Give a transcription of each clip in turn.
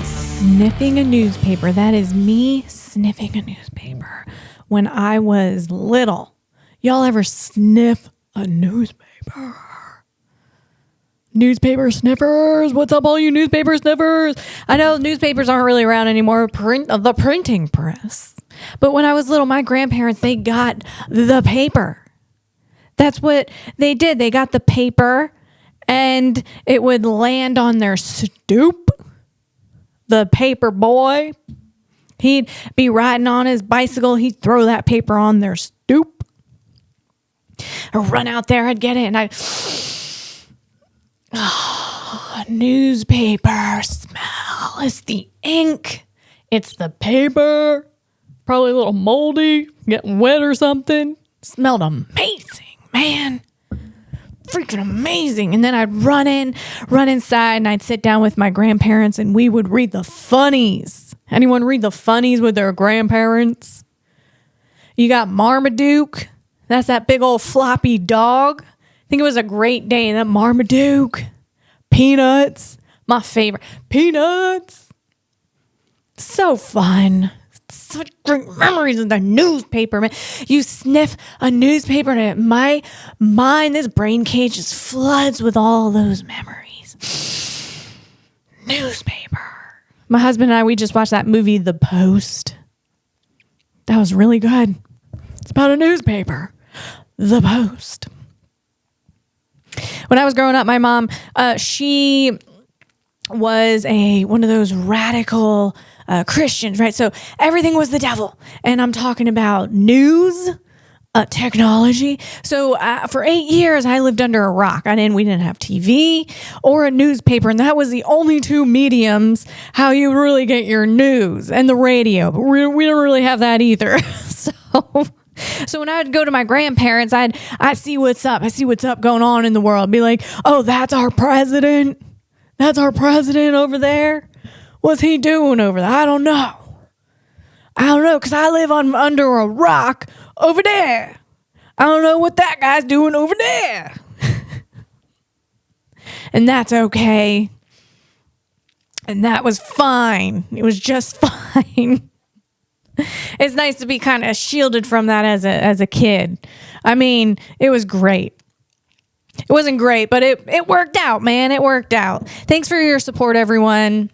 Sniffing a newspaper. That is me sniffing a newspaper when I was little. Y'all ever sniff a newspaper? Newspaper sniffers. What's up, all you newspaper sniffers? I know newspapers aren't really around anymore. The printing press. But when I was little, my grandparents, they got the paper. That's what they did. They got the paper and it would land on their stoop. The paper boy, he'd be riding on his bicycle. He'd throw that paper on their stoop. I'd run out there. I'd get it. And newspaper smell. It's the ink. It's the paper. Probably a little moldy, getting wet or something. Smelled amazing, man. Freaking amazing. And then I'd run inside, and I'd sit down with my grandparents, and we would read the funnies. Anyone read the funnies with their grandparents? You got Marmaduke. That's that big old floppy dog. I think it was a great day. That Marmaduke. Peanuts. My favorite. Peanuts. So fun. Such great memories of the newspaper, man. You sniff a newspaper and my mind, this brain cage just floods with all those memories. Newspaper. My husband and I, we just watched that movie, The Post. That was really good. It's about a newspaper. The Post. When I was growing up, my mom, she was one of those radical Christians, right? So everything was the devil. And I'm talking about news, technology. So for 8 years, I lived under a rock. We didn't have TV or a newspaper. And that was the only two mediums how you really get your news, and the radio. But we don't really have that either. So when I would go to my grandparents, I'd see what's up. I see what's up going on in the world. I'd be like, oh, that's our president. That's our president over there. What's he doing over there? I don't know, because I live under a rock over there. I don't know what that guy's doing over there. And that's okay. And that was fine. It was just fine. It's nice to be kind of shielded from that as a kid. I mean, it was great. It wasn't great, but it worked out, man. It worked out. Thanks for your support, everyone.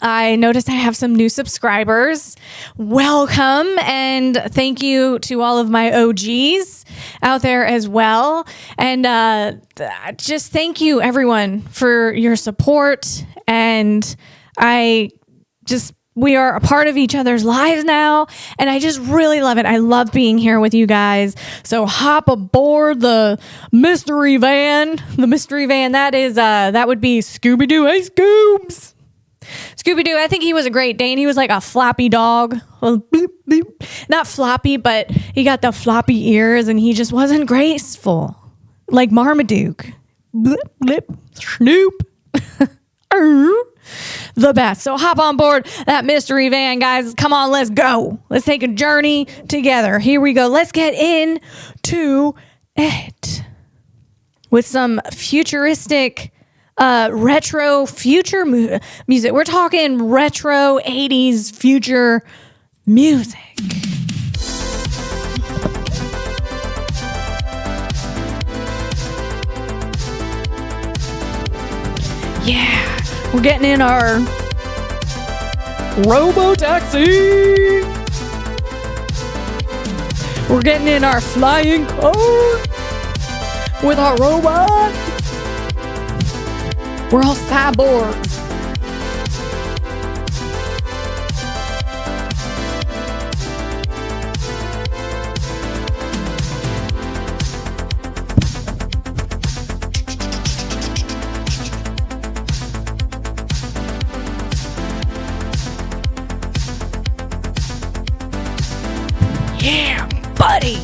I noticed I have some new subscribers. Welcome, and thank you to all of my OGs out there as well. And just thank you, everyone, for your support. And we are a part of each other's lives now, and I just really love it. I love being here with you guys. So hop aboard the mystery van. The mystery van, that would be Scooby-Doo. Hey, Scoobs! Scooby-Doo, I think he was a Great Dane. He was like a floppy dog. Well, bloop, bloop. Not floppy, but he got the floppy ears, and he just wasn't graceful. Like Marmaduke. Blip, blip, snoop. The best. So hop on board that mystery van, guys. Come on, let's go. Let's take a journey together. Here we go. Let's get into it with some futuristic retro future music. We're talking retro 80s future music. Yeah, we're getting in our robo-taxi. We're getting in our flying car with our robot. We're all cyborgs. Yeah, buddy.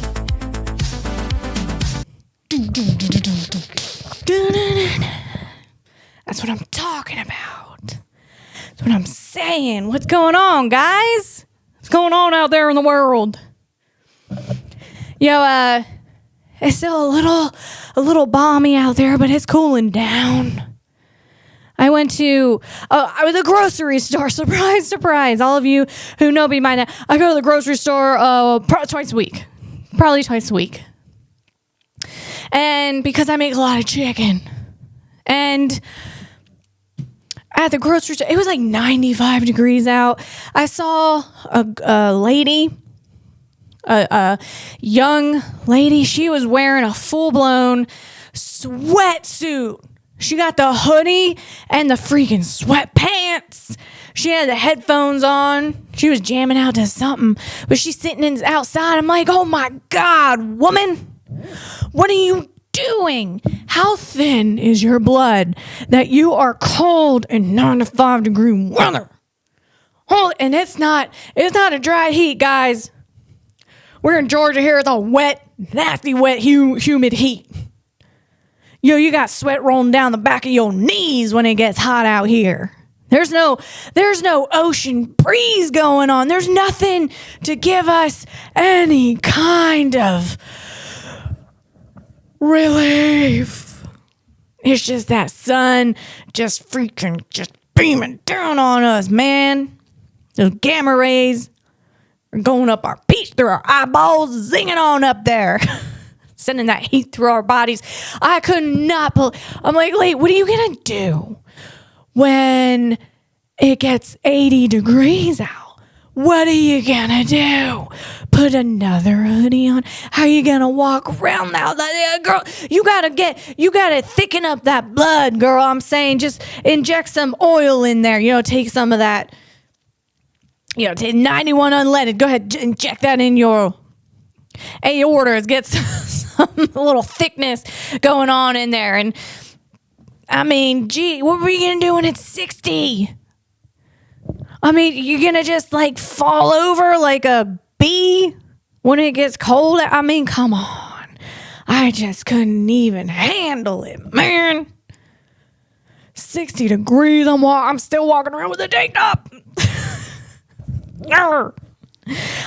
That's what I'm talking about. That's what I'm saying. What's going on, guys? What's going on out there in the world? Yo, it's still a little balmy out there, but it's cooling down. I went to the grocery store. Surprise, surprise. All of you who know me by now, I go to the grocery store twice a week. Probably twice a week. And because I make a lot of chicken. And at the grocery store, it was like 95 degrees out. I saw a lady, a young lady. She was wearing a full-blown sweatsuit. She got the hoodie and the freaking sweatpants. She had the headphones on. She was jamming out to something, but she's sitting outside. I'm like, oh my God, woman, what are you doing? How thin is your blood that you are cold in 95 degree weather? And it's not a dry heat, guys. We're in Georgia here. It's a wet, nasty, wet, humid heat. You got sweat rolling down the back of your knees when it gets hot out here. There's no ocean breeze going on. There's nothing to give us any kind of relief. It's just that sun just beaming down on us, man. Those gamma rays are going up our peach through our eyeballs, zinging on up there. Sending that heat through our bodies. I could not I'm like, wait, what are you going to do when it gets 80 degrees out? What are you going to do? Put another hoodie on? How are you going to walk around now? Girl, you got to thicken up that blood, girl. I'm saying just inject some oil in there. Take some of that, take 91 unleaded. Go ahead, inject that in your aortas. Get some little thickness going on in there. And I mean, gee, what were you going to do when it's 60? I mean, you're going to just like fall over like a bee when it gets cold? I mean, come on. I just couldn't even handle it, man. 60 degrees. I'm still walking around with a tank top.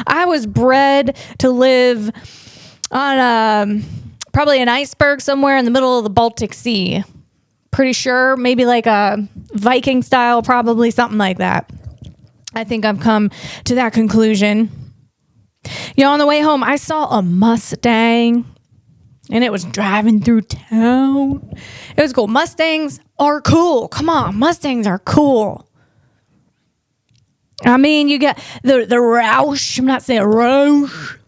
I was bred to live on probably an iceberg somewhere in the middle of the Baltic Sea. Pretty sure, maybe like a Viking style, probably something like that. I think I've come to that conclusion. On the way home, I saw a Mustang, and it was driving through town. It was cool. Mustangs are cool. Come on, Mustangs are cool. I mean, you get the Roush. I'm not saying Roush.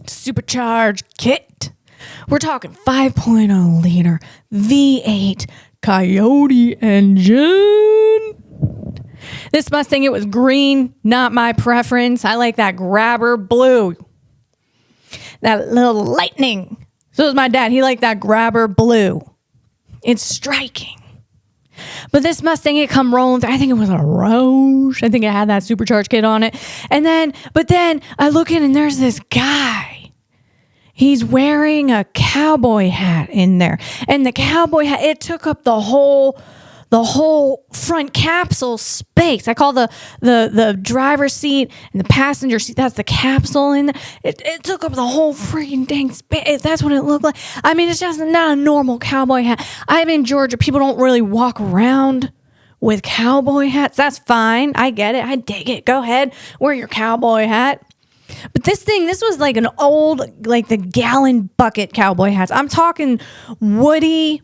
Supercharged kit. We're talking 5.0 liter V8 Coyote engine. This Mustang, it was green, not my preference. I like that grabber blue. That little lightning. So was my dad. He liked that grabber blue. It's striking. But this Mustang, it come rolling through. I think it was a Roush. I think it had that supercharged kit on it. But then I look in and there's this guy. He's wearing a cowboy hat in there. And the cowboy hat, it took up the whole front capsule space. I call the driver's seat and the passenger seat, that's the capsule in there. It took up the whole freaking dang space. That's what it looked like. I mean, it's just not a normal cowboy hat. I'm in Georgia. People don't really walk around with cowboy hats. That's fine. I get it. I dig it. Go ahead. Wear your cowboy hat. But this was like an old, like the gallon bucket cowboy hats. I'm talking Woody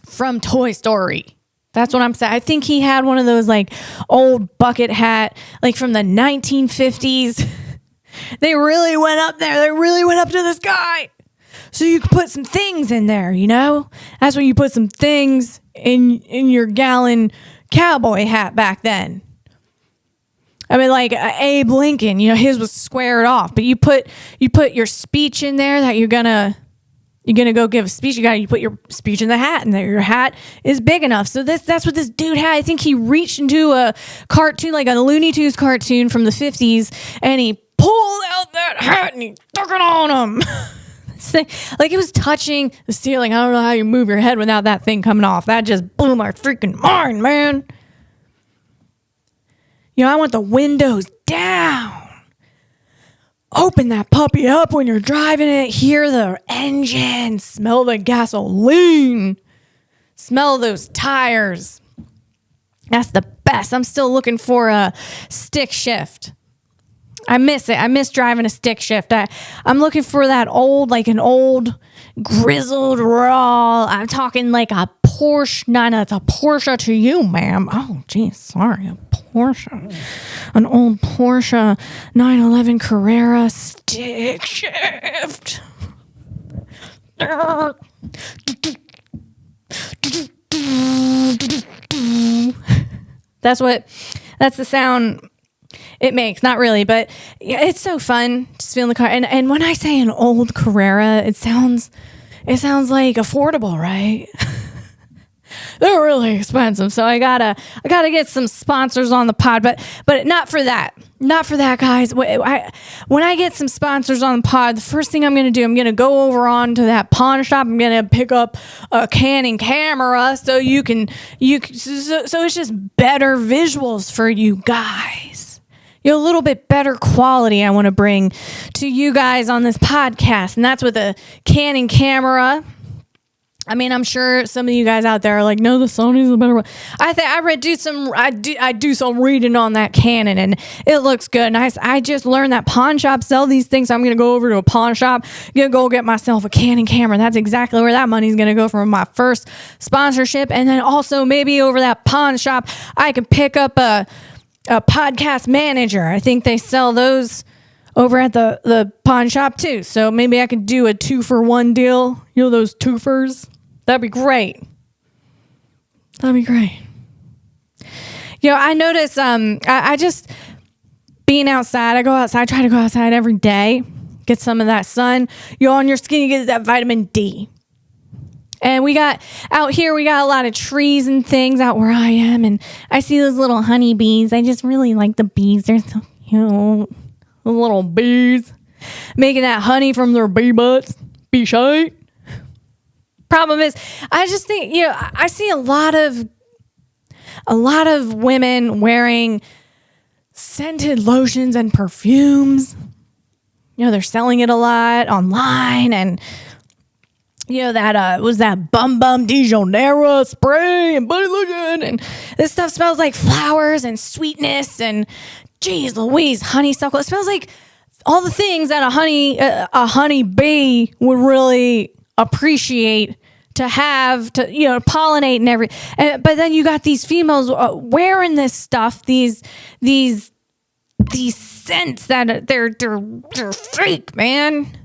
from Toy Story. That's what I'm saying. I think he had one of those like old bucket hat, like from the 1950s. They really went up there. They really went up to the sky. So you could put some things in there, That's when you put some things in your gallon cowboy hat back then. I mean, like Abe Lincoln, his was squared off, but you put your speech in there that you're gonna go give a speech. You put your speech in the hat, and your hat is big enough. So that's what this dude had. I think he reached into a cartoon, like a Looney Tunes cartoon from the 50s, and he pulled out that hat and he stuck it on him. Like it was touching the ceiling. I don't know how you move your head without that thing coming off. That just blew my freaking mind, man. I want the windows down. Open that puppy up when you're driving it. Hear the engine. Smell the gasoline. Smell those tires. That's the best. I'm still looking for a stick shift. I miss it. I miss driving a stick shift. I'm looking for that old, like an old grizzled raw. I'm talking like a Porsche. No, it's a Porsche to you, ma'am. Oh, geez, sorry, a Porsche. An old Porsche 911 Carrera stick shift. That's the sound it makes. Not really, but yeah, it's so fun just feeling the car. And when I say an old Carrera, it sounds like affordable, right? They're really expensive, so I gotta get some sponsors on the pod, but not for that. Not for that, guys. When I get some sponsors on the pod, the first thing I'm going to do, I'm going to go over on to that pawn shop. I'm going to pick up a Canon camera so so it's just better visuals for you guys. A little bit better quality I want to bring to you guys on this podcast, and that's with a Canon camera. I mean, I'm sure some of you guys out there are like, no, the Sony's the better one. I do some reading on that Canon, and it looks good. And I just learned that pawn shops sell these things. So I'm going to go over to a pawn shop, gonna go get myself a Canon camera. That's exactly where that money's going to go for my first sponsorship. And then also maybe over that pawn shop, I can pick up a podcast manager. I think they sell those over at the pawn shop too. So maybe I could do a 2-for-1 deal. You know, those twofers. That'd be great. You know, I notice, I just being outside, I try to go outside every day, get some of that sun. You know, on your skin, you get that vitamin D. And we got out here, we got a lot of trees and things out where I am. And I see those little honeybees. I just really like the bees. They're so cute. The little bees making that honey from their bee butts. Bee shite. Problem is, I just think, you know, I see a lot of women wearing scented lotions and perfumes. You know, they're selling it a lot online, and you know that was that Bum Bum de Janeiro spray and body lotion, and this stuff smells like flowers and sweetness and, geez Louise, honeysuckle. It smells like all the things that a honey bee would really appreciate to have, to, you know, pollinate and everything. But then you got these females wearing this stuff, these scents that they're fake, man.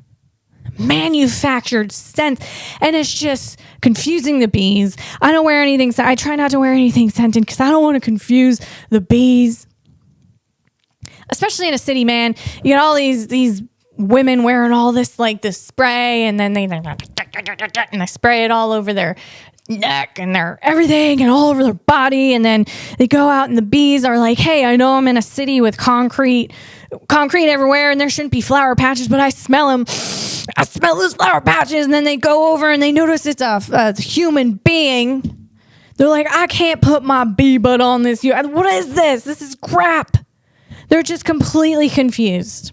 Manufactured scents, and it's just confusing the bees. I don't wear anything. I try not to wear anything scented because I don't want to confuse the bees. Especially in a city, man. You got all these women wearing all this, like, this spray, and then they spray it all over their neck and their everything and all over their body, and then they go out and the bees are like, hey, I know I'm in a city with concrete everywhere and there shouldn't be flower patches, but I smell them. I smell those flower patches. And then they go over and they notice it's a human being. They're like, I can't put my bee butt on this. What is this? This is crap. They're just completely confused.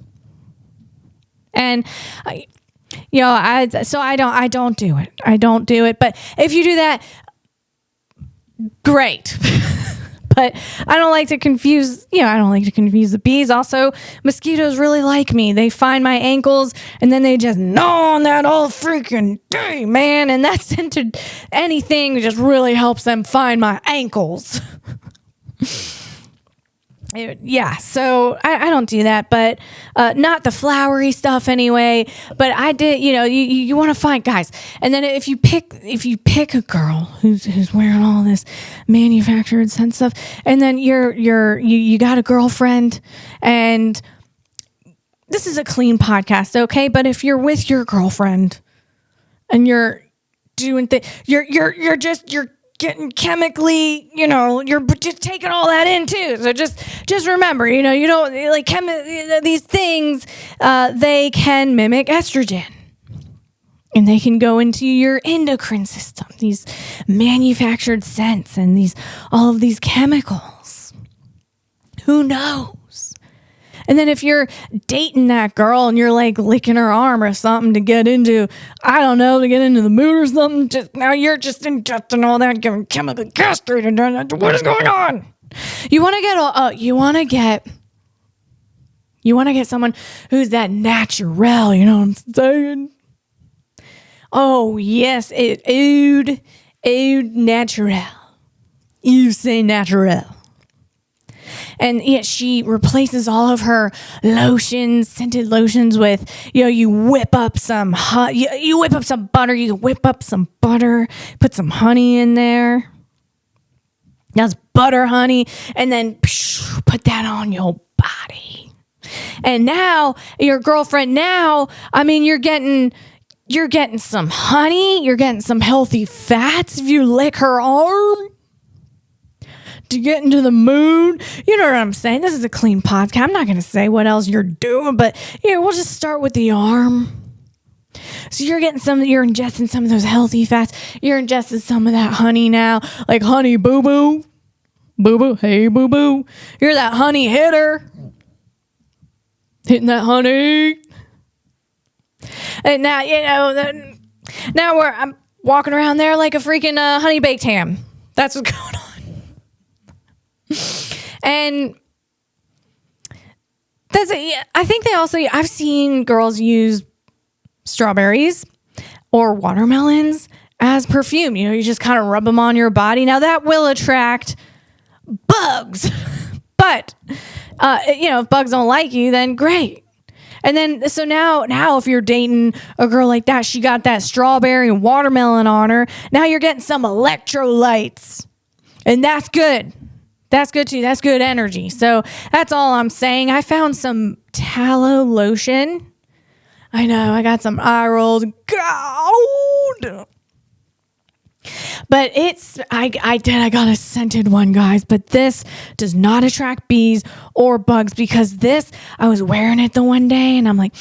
And I don't do it. I don't do it. But if you do that, great. But I don't like to confuse the bees. Also, mosquitoes really like me. They find my ankles and then they just gnaw on that all freaking day, man. And that scented anything just really helps them find my ankles. Yeah, so I don't do that, but not the flowery stuff anyway. But I did, you know, you want to find guys, and then if you pick a girl who's wearing all this manufactured scent stuff, and then you got a girlfriend, and this is a clean podcast, okay? But if you're with your girlfriend and you're doing you're getting chemically, you know, you're just taking all that in too. So just remember, you know, you don't like these things, they can mimic estrogen and they can go into your endocrine system, these manufactured scents and all of these chemicals. Who knows? And then if you're dating that girl and you're like licking her arm or something to get into, I don't know, to get into the mood or something, now you're just ingesting all that, getting chemically castrated. What is going on? You want to get someone who's that natural, you know what I'm saying? Oh, yes, oud natural. You say natural. And yet she replaces all of her scented lotions with, you whip up some you whip up some butter, put some honey in there. That's butter, honey, and then put that on your body. And now your girlfriend, you're getting some honey, you're getting some healthy fats if you lick her arm to get into the mood. You know what I'm saying? This is a clean podcast. I'm not going to say what else you're doing, but we'll just start with the arm. So you're ingesting some of those healthy fats. You're ingesting some of that honey now, like honey boo boo. Boo boo, hey boo boo. You're that honey hitter. Hitting that honey. And now, I'm walking around there like a freaking honey baked ham. That's what's going on. And that's it. I think I've seen girls use strawberries or watermelons as perfume. You just kind of rub them on your body. Now that will attract bugs, but if bugs don't like you, then great. And then so now if you're dating a girl like that, she got that strawberry and watermelon on her. Now you're getting some electrolytes, and that's good. That's good too. That's good energy. So that's all I'm saying. I found some tallow lotion. I know I got some eye rolls. God. But I got a scented one, guys, but this does not attract bees or bugs, because I was wearing it the one day and I'm like,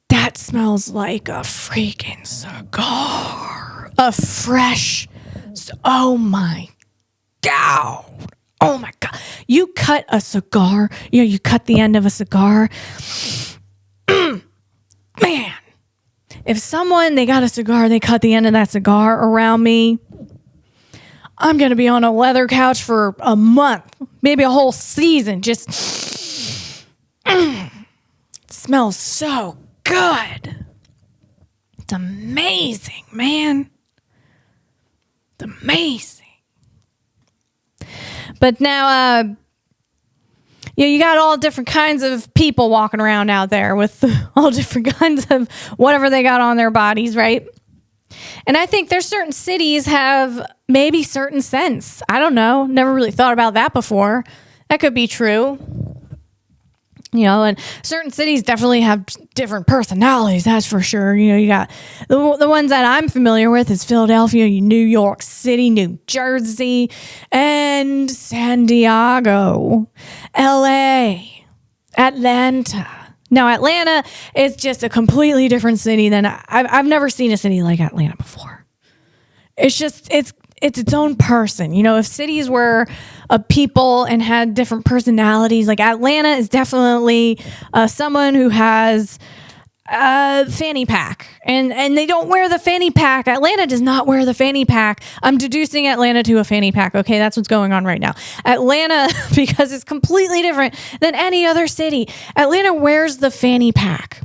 that smells like a freaking cigar. A fresh, oh my God. Oh my God. You cut a cigar, you cut the end of a cigar. Man. If they got a cigar, they cut the end of that cigar around me, I'm going to be on a leather couch for a month, maybe a whole season. Just it smells so good. It's amazing, man. It's amazing. But now, you got all different kinds of people walking around out there with all different kinds of whatever they got on their bodies, right? And I think there's certain cities have maybe certain scents. I don't know. Never really thought about that before. That could be true. And certain cities definitely have different personalities, that's for sure. You got the ones that I'm familiar with is Philadelphia, New York City, New Jersey, and San Diego, LA, Atlanta. Now, Atlanta is just a completely different city than I've never seen a city like Atlanta before. It's just, it's its own person. If cities were a people and had different personalities, like Atlanta is definitely someone who has a fanny pack, and they don't wear the fanny pack. Atlanta does not wear the fanny pack. I'm deducing Atlanta to a fanny pack. Okay, that's what's going on right now. Atlanta, because it's completely different than any other city. Atlanta wears the fanny pack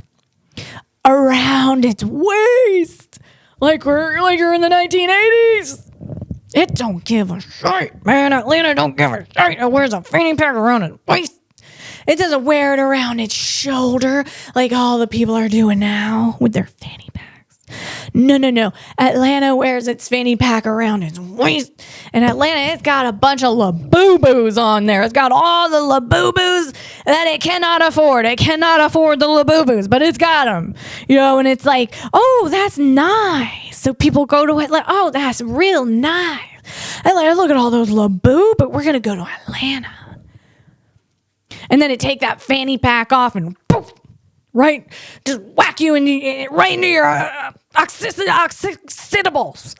around its waist, like you're in the 1980s. It don't give a shit, man. Atlanta don't give a shit. It wears a fanny pack around its waist. It doesn't wear it around its shoulder like all the people are doing now with their fanny packs. No. Atlanta wears its fanny pack around its waist. And Atlanta, it's got a bunch of LaBoo-boos on there. It's got all the LaBoo-boos that it cannot afford. It cannot afford the LaBoo-boos, but it's got them. And it's like, oh, that's nice. So people go to Atlanta. Oh, that's real nice. Atlanta, look at all those LaBoo, but we're going to go to Atlanta. And then it take that fanny pack off and poof, right, just whack you right into your occipitables.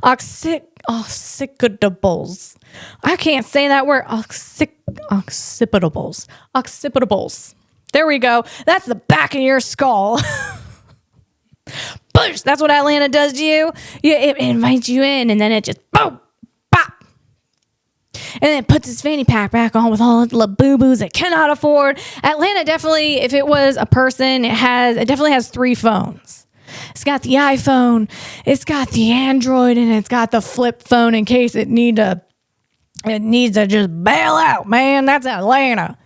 Occipitables. I can't say that word. Occipitables. Occipitables. There we go. That's the back of your skull. Push. That's what Atlanta does to you. Yeah, it invites you in, and then it just boom, pop, and then it puts his fanny pack back on with all the boo-boos it cannot afford. Atlanta definitely, if it was a person, it definitely has 3 phones. It's got the iPhone, it's got the Android, and it's got the flip phone in case it needs to just bail out, man. That's Atlanta.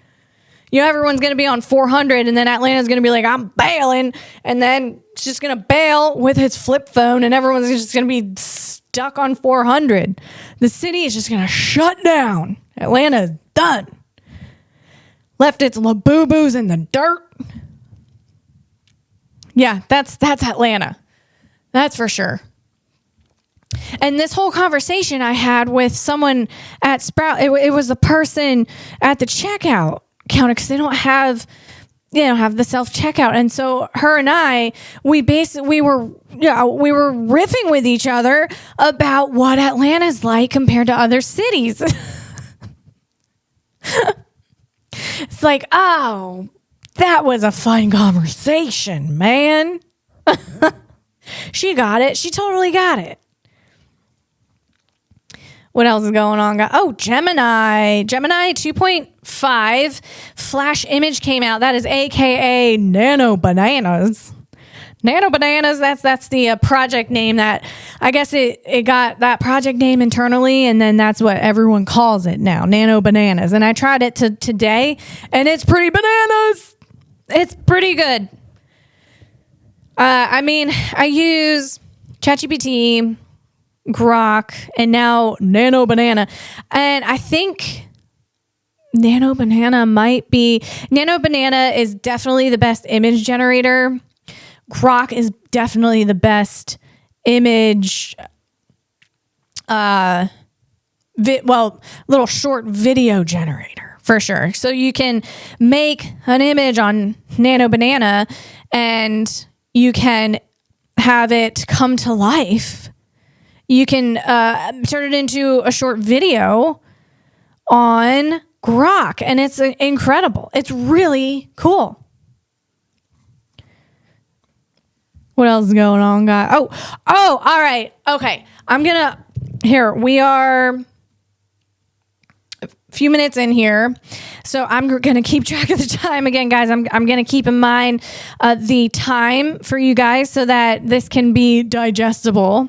You know, everyone's going to be on 400, and then Atlanta's going to be like, I'm bailing, and then it's just going to bail with his flip phone, and everyone's just going to be stuck on 400. The city is just going to shut down. Atlanta's done. Left its laboo-boos in the dirt. Yeah, that's Atlanta. That's for sure. And this whole conversation I had with someone at Sprout, it was the person at the checkout counter because they don't have the self checkout, and so her and I, we were riffing with each other about what Atlanta's like compared to other cities. It's like, oh, that was a fun conversation, man. She got it. She totally got it. What else is going on? Oh, Gemini 2.5 Flash image came out. That is AKA Nano Bananas. Nano Bananas, that's the project name that I guess it got that project name internally, and then that's what everyone calls it now, Nano Bananas. And I tried it today, and it's pretty bananas. It's pretty good. I use ChatGPT, Grok, and now Nano Banana, and I think Nano Banana is definitely the best image generator. Grok is definitely the best image little short video generator for sure. So you can make an image on Nano Banana and you can have it come to life. You can turn it into a short video on Grok, and it's incredible. It's really cool. What else is going on, guys? Oh, all right. Okay. We are a few minutes in here. So I'm going to keep track of the time again, guys. I'm going to keep in mind the time for you guys so that this can be digestible.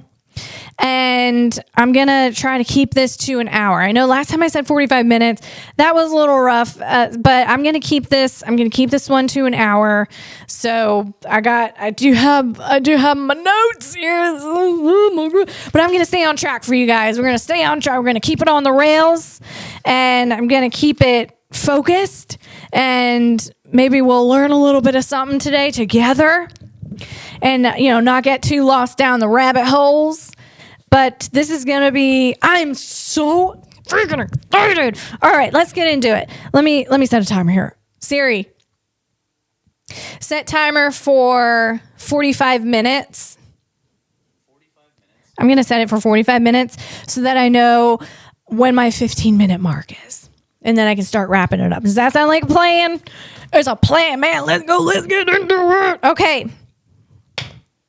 And I'm going to try to keep this to an hour. I know last time I said 45 minutes. That was a little rough, but I'm going to keep this one to an hour. So I do have my notes here. But I'm going to stay on track for you guys. We're going to stay on track. We're going to keep it on the rails, and I'm going to keep it focused, and maybe we'll learn a little bit of something today together, and not get too lost down the rabbit holes. But this is going to be, I'm so freaking excited. All right, let's get into it. Let me set a timer here. Siri, set timer for 45 minutes. I'm going to set it for 45 minutes so that I know when my 15-minute mark is. And then I can start wrapping it up. Does that sound like a plan? It's a plan, man. Let's go. Let's get into it. Okay.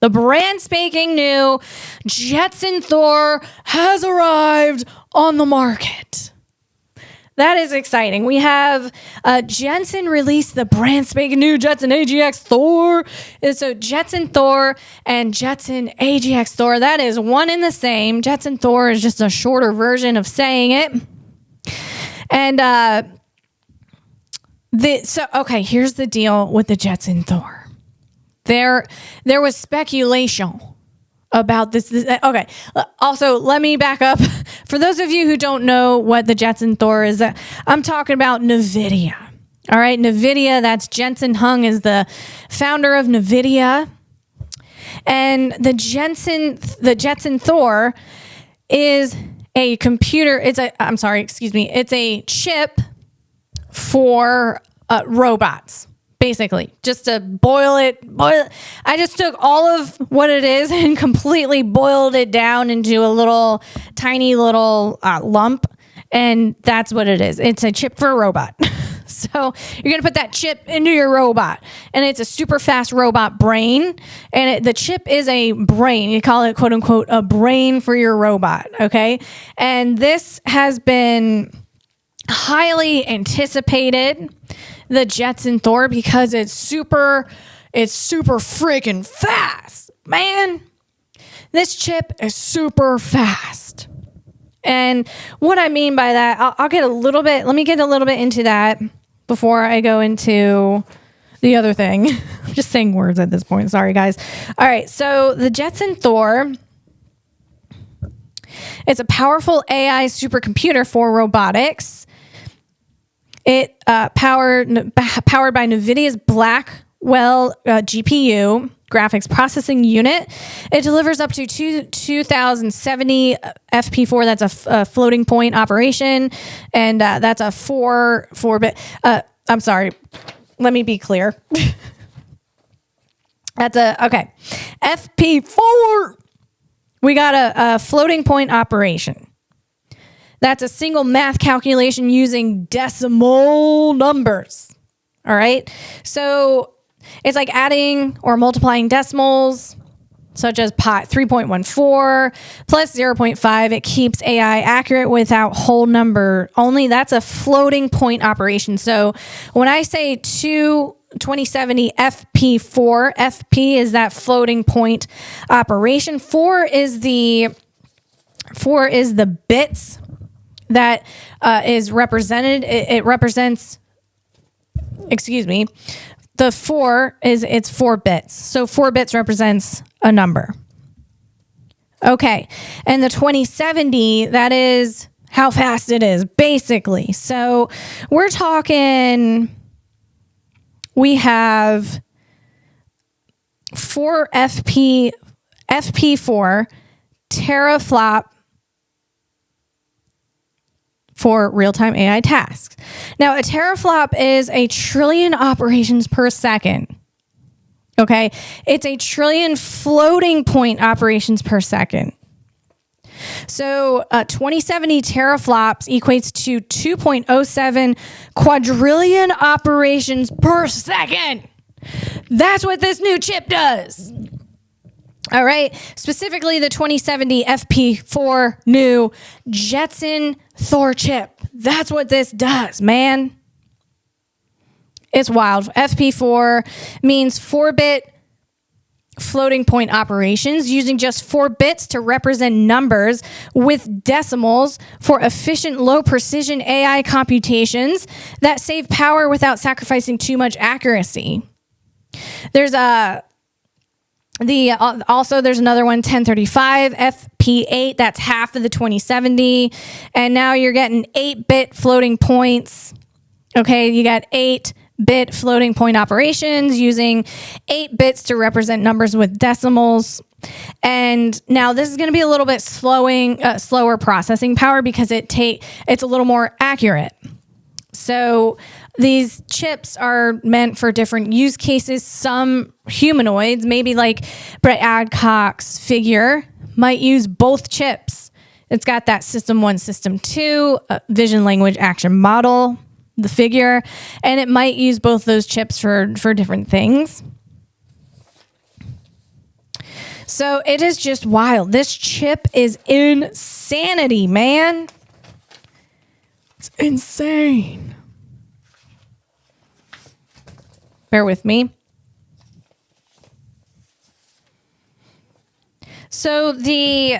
The brand spanking new Jetson Thor has arrived on the market. That is exciting. We have Jetson released the brand spanking new Jetson AGX Thor. So Jetson Thor and Jetson AGX Thor, that is one and the same. Jetson Thor is just a shorter version of saying it. And here's the deal with the Jetson Thor. There was speculation about this. Okay. Also, let me back up. For those of you who don't know what the Jetson Thor is, I'm talking about NVIDIA. All right. NVIDIA, that's Jensen Huang is the founder of NVIDIA. And the Jetson Thor is a computer. It's a chip for robots. basically, just to boil it. I just took all of what it is and completely boiled it down into a tiny little lump. And that's what it is. It's a chip for a robot. So you're going to put that chip into your robot, and it's a super fast robot brain. And the chip is a brain. You call it, quote unquote, a brain for your robot. Okay. And this has been highly anticipated, the Jetson Thor, because it's super freaking fast, man. This chip is super fast. And what I mean by that, let me get a little bit into that before I go into the other thing. I'm just saying words at this point. Sorry, guys. All right. So the Jetson Thor, it's a powerful AI supercomputer for robotics. It powered by NVIDIA's Blackwell GPU graphics processing unit. It delivers up to 2070 FP4. That's a floating point operation, and that's a 4-bit. I'm sorry. Let me be clear. That's okay. FP4. We got a floating point operation. That's a single math calculation using decimal numbers. All right. So it's like adding or multiplying decimals, such as 3.14 plus 0.5. It keeps AI accurate without whole number only. That's a floating point operation. So when I say 2070 FP4, FP is that floating point operation. 4 is the bits that is represented. It represents, the 4 it's 4 bits. So 4 bits represents a number. Okay. And the 2070, that is how fast it is, basically. So we're talking, we have 4 FP4 teraflop for real-time AI tasks. Now, a teraflop is a trillion operations per second. Okay? It's a trillion floating point operations per second. So 2070 teraflops equates to 2.07 quadrillion operations per second. That's what this new chip does. All right. Specifically, the 2070 FP4 new Jetson Thor chip. That's what this does, man. It's wild. FP4 means 4-bit floating point operations using just 4 bits to represent numbers with decimals for efficient, low precision AI computations that save power without sacrificing too much accuracy. There's there's another one, 1035 FP8. That's half of the 2070. And now you're getting 8-bit floating points. Okay, you got 8-bit floating point operations using 8 bits to represent numbers with decimals. And now this is going to be a little bit slower processing power because it's a little more accurate. So these chips are meant for different use cases. Some humanoids, maybe like Brett Adcock's figure, might use both chips. It's got that System 1, System 2, vision, language, action model, the figure, and it might use both those chips for different things. So it is just wild. This chip is insanity, man. It's insane. Bear with me. So the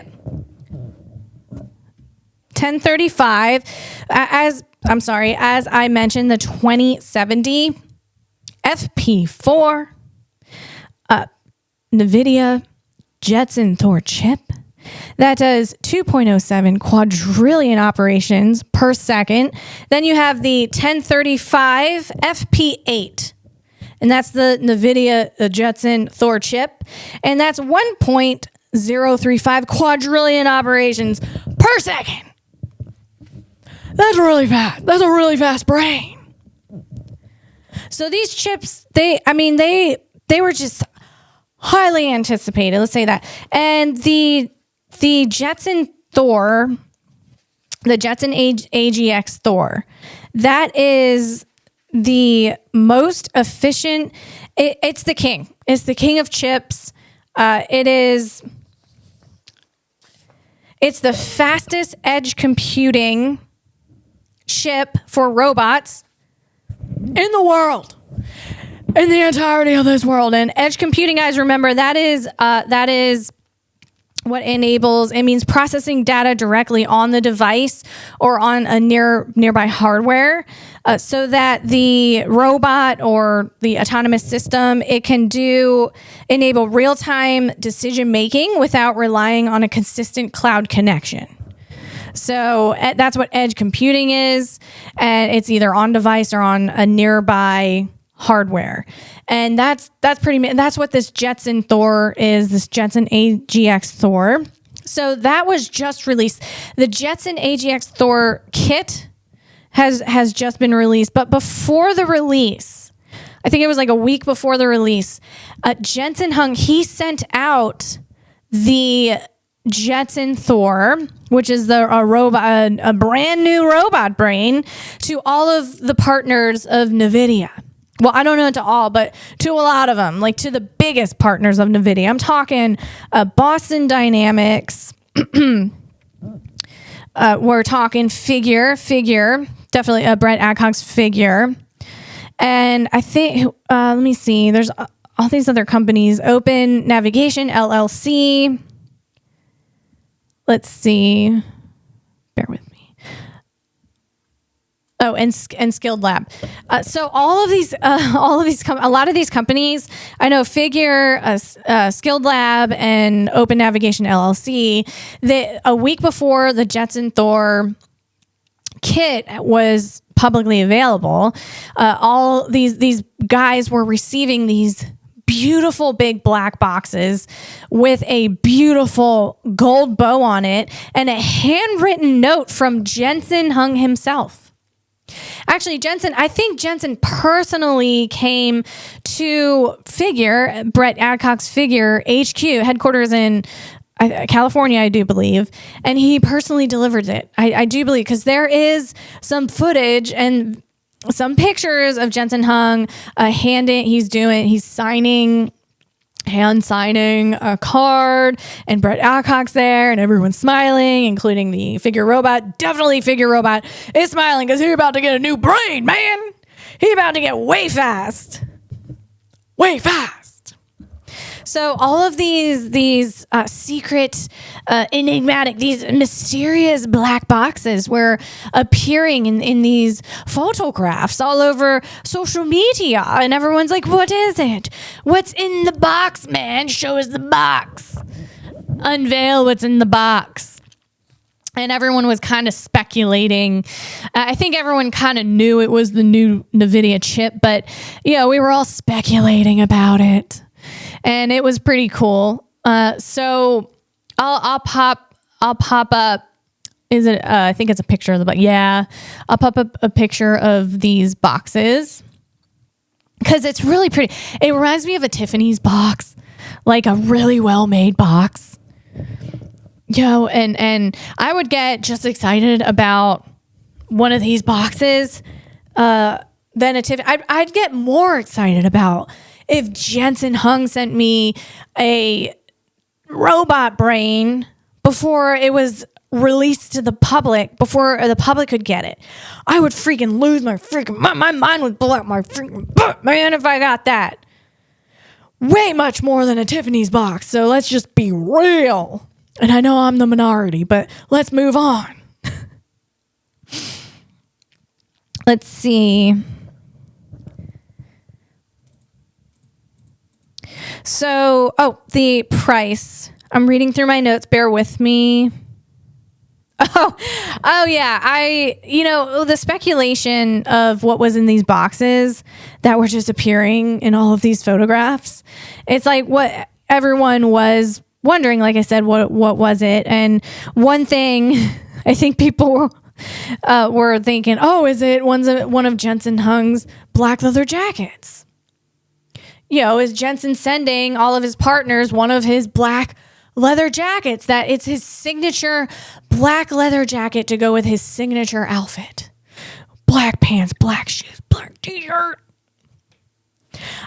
1035, as I mentioned, the 2070 FP4 NVIDIA Jetson Thor chip that does 2.07 quadrillion operations per second. Then you have the 1035 FP8. And that's the NVIDIA Jetson Thor chip. And that's 1.035 quadrillion operations per second. That's really fast. That's a really fast brain. So these chips, they were just highly anticipated. Let's say that. And the Jetson Thor, the Jetson AGX Thor, that is the most efficient. It's the king. It's the king of chips. It's the fastest edge computing chip for robots in the world, in the entirety of this world. And edge computing, guys, remember that is what enables. It means processing data directly on the device or on a nearby hardware, so that the robot or the autonomous system, it can enable real-time decision making without relying on a consistent cloud connection. So that's what edge computing is, and it's either on device or on a nearby hardware. And that's what this Jetson Thor is, this Jetson AGX Thor. So that was just released. The Jetson AGX Thor kit has just been released, but before the release, I think it was like a week before the release, Jensen Huang, he sent out the Jetson Thor, which is a brand new robot brain, to all of the partners of NVIDIA. Well, I don't know to all, but to a lot of them, like to the biggest partners of NVIDIA. I'm talking Boston Dynamics. We're talking Figure, definitely Brett Adcock's Figure. And I think, let me see, there's all these other companies, Open Navigation, LLC. Let's see. Bear with me. Oh, and Skild Lab. So a lot of these companies, I know Figure, Skild Lab, and Open Navigation LLC, a week before the Jetson Thor kit was publicly available, all these guys were receiving these beautiful big black boxes with a beautiful gold bow on it and a handwritten note from Jensen Huang himself. Actually, I think Jensen personally came to Figure, Brett Adcock's Figure HQ, headquarters in California, I do believe, and he personally delivered it. I do believe, because there is some footage and some pictures of Jensen Huang he's hand signing a card, and Brett Adcock's there, and everyone's smiling, including the Figure robot. Definitely Figure robot is smiling because he's about to get a new brain, man. He's about to get way fast. So all of these secret, enigmatic, these mysterious black boxes were appearing in these photographs all over social media. And everyone's like, what is it? What's in the box, man? Show us the box. Unveil what's in the box. And everyone was kind of speculating. I think everyone kind of knew it was the new NVIDIA chip, but yeah, we were all speculating about it. And it was pretty cool. So I'll pop up. Is it? I think it's a picture of the box. Yeah, I'll pop up a picture of these boxes because it's really pretty. It reminds me of a Tiffany's box, like a really well made box. And I would get just excited about one of these boxes than a Tiffany. I'd get more excited about if Jensen Huang sent me a robot brain before it was released to the public, before the public could get it. I would freaking lose my mind would blow out my freaking butt, man, if I got that. Way much more than a Tiffany's box. So let's just be real. And I know I'm the minority, but let's move on. Let's see. So, the price. I'm reading through my notes. Bear with me. Oh yeah. The speculation of what was in these boxes that were just appearing in all of these photographs. It's like what everyone was wondering. Like I said, what was it? And one thing I think people were thinking, oh, is it one of Jensen Hung's black leather jackets? Is Jensen sending all of his partners one of his black leather jackets, that it's his signature black leather jacket to go with his signature outfit? Black pants, black shoes, black t-shirt.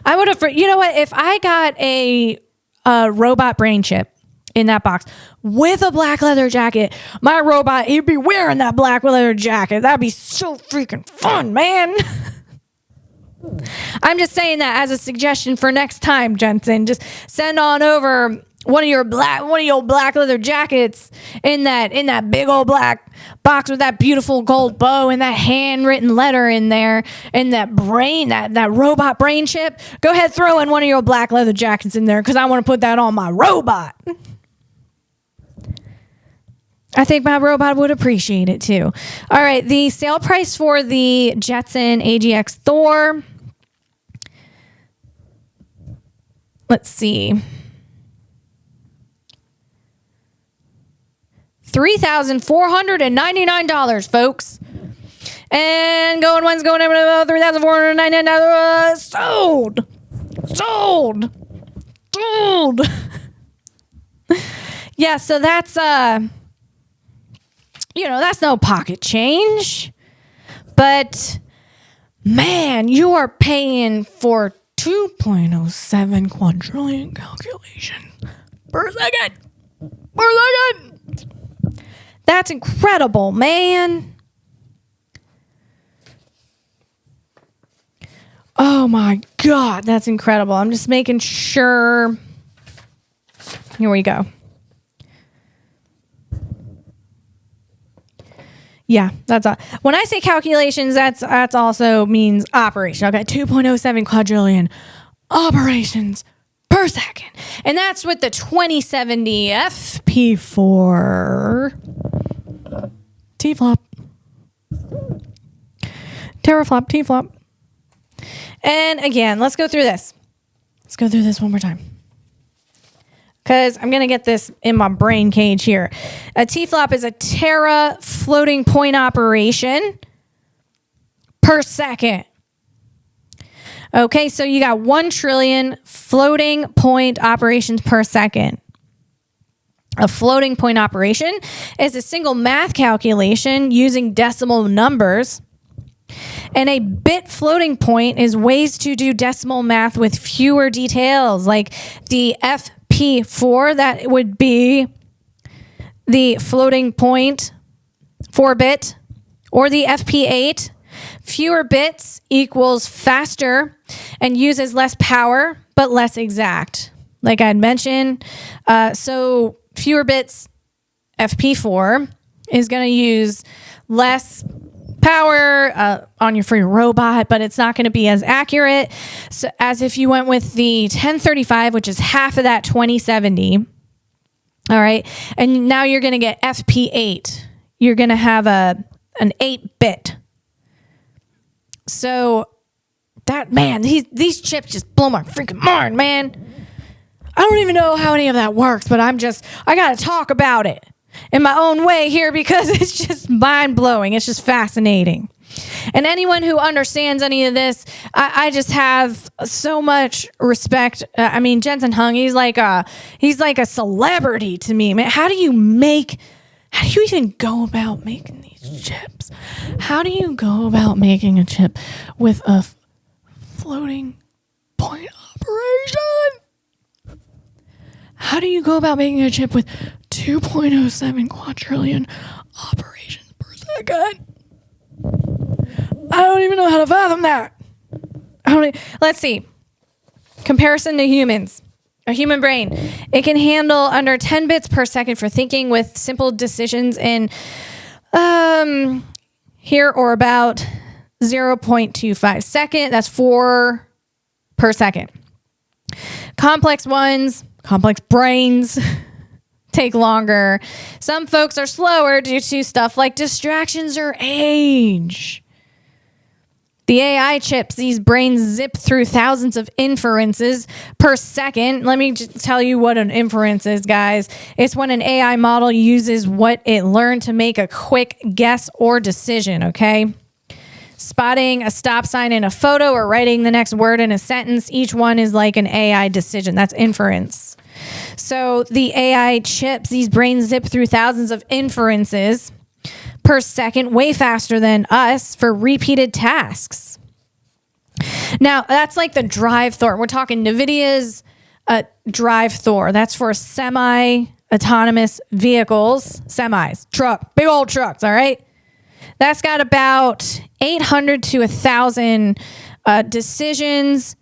I would have, if I got a robot brain chip in that box with a black leather jacket, my robot, he'd be wearing that black leather jacket. That'd be so freaking fun, man. I'm just saying that as a suggestion for next time, Jensen. Just send on over one of your black leather jackets in that big old black box with that beautiful gold bow and that handwritten letter in there, and that brain, that robot brain chip. Go ahead, throw in one of your black leather jackets in there, because I want to put that on my robot. I think my robot would appreciate it too. All right, the sale price for the Jetson AGX Thor. Let's see. $3,499, folks. And going once, going everywhere, $3,499. Sold. Yeah, so that's that's no pocket change. But man, you are paying for 2.07 quadrillion calculations per second. That's incredible, man. Oh my God, that's incredible. I'm just making sure. Here we go. Yeah, that's all. When I say calculations, that's also means operation. Okay, 2.07 quadrillion operations per second. And that's with the 2070 FP4 T-flop. Teraflop, T-flop. And again, let's go through this. Let's go through this one more time, because I'm going to get this in my brain cage here. A T-flop is a tera floating point operation per second. Okay, so you got 1 trillion floating point operations per second. A floating point operation is a single math calculation using decimal numbers. And a bit floating point is ways to do decimal math with fewer details, like the FP4, that would be the floating point 4-bit, or the FP8. Fewer bits equals faster and uses less power, but less exact. Like I had mentioned, so fewer bits, FP4, is going to use less power on your free robot, but it's not going to be as accurate as if you went with the 1035, which is half of that 2070. All right. And now you're going to get FP8. You're going to have an 8-bit. So that, man, these chips just blow my freaking mind, man. I don't even know how any of that works, but I got to talk about it in my own way here, because it's just mind-blowing. It's just fascinating. And anyone who understands any of this, I just have so much respect. I mean, Jensen Hung, he's like a celebrity to me, man. How do you even go about making these chips? How do you go about making a chip with a floating point operation? How do you go about making a chip with 2.07 quadrillion operations per second? I don't even know how to fathom that. Let's see. Comparison to humans. A human brain. It can handle under 10 bits per second for thinking with simple decisions in here or about 0.25 second. That's 4 per second. Complex brains take longer. Some folks are slower due to stuff like distractions or age. The AI chips, these brains zip through thousands of inferences per second. Let me just tell you what an inference is, guys. It's when an AI model uses what it learned to make a quick guess or decision, okay? Spotting a stop sign in a photo or writing the next word in a sentence, each one is like an AI decision. That's inference. So the AI chips, these brains zip through thousands of inferences per second, way faster than us for repeated tasks. Now, that's like the Drive Thor. We're talking NVIDIA's Drive Thor. That's for semi-autonomous vehicles, semis, big old trucks, all right? That's got about 800 to 1,000 decisions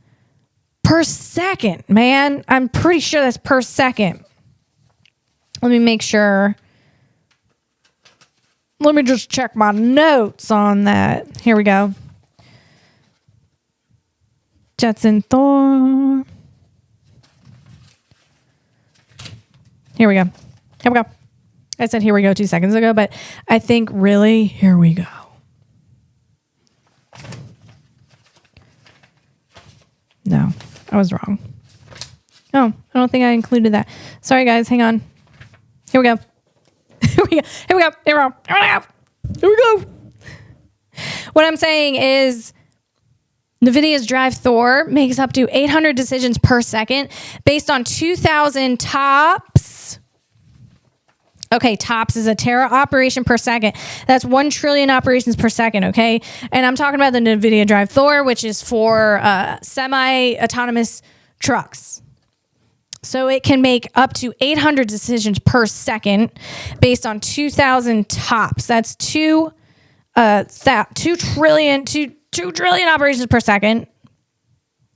per second, man. I'm pretty sure that's per second. Let me make sure. Let me just check my notes on that. Here we go. Jetson Thor. Here we go. Here we go. I said here we go 2 seconds ago, but I think really here we go. No, I was wrong. Oh, I don't think I included that. Sorry, guys. Hang on. Here we go. Here we go. Here we go. Here we go. Here we go. Here we go. What I'm saying is NVIDIA's Drive Thor makes up to 800 decisions per second based on 2,000 TOPS. Okay, TOPS is a tera operation per second. That's 1 trillion operations per second, okay? And I'm talking about the NVIDIA Drive Thor, which is for semi-autonomous trucks. So it can make up to 800 decisions per second based on 2,000 TOPS. That's 2 trillion operations per second.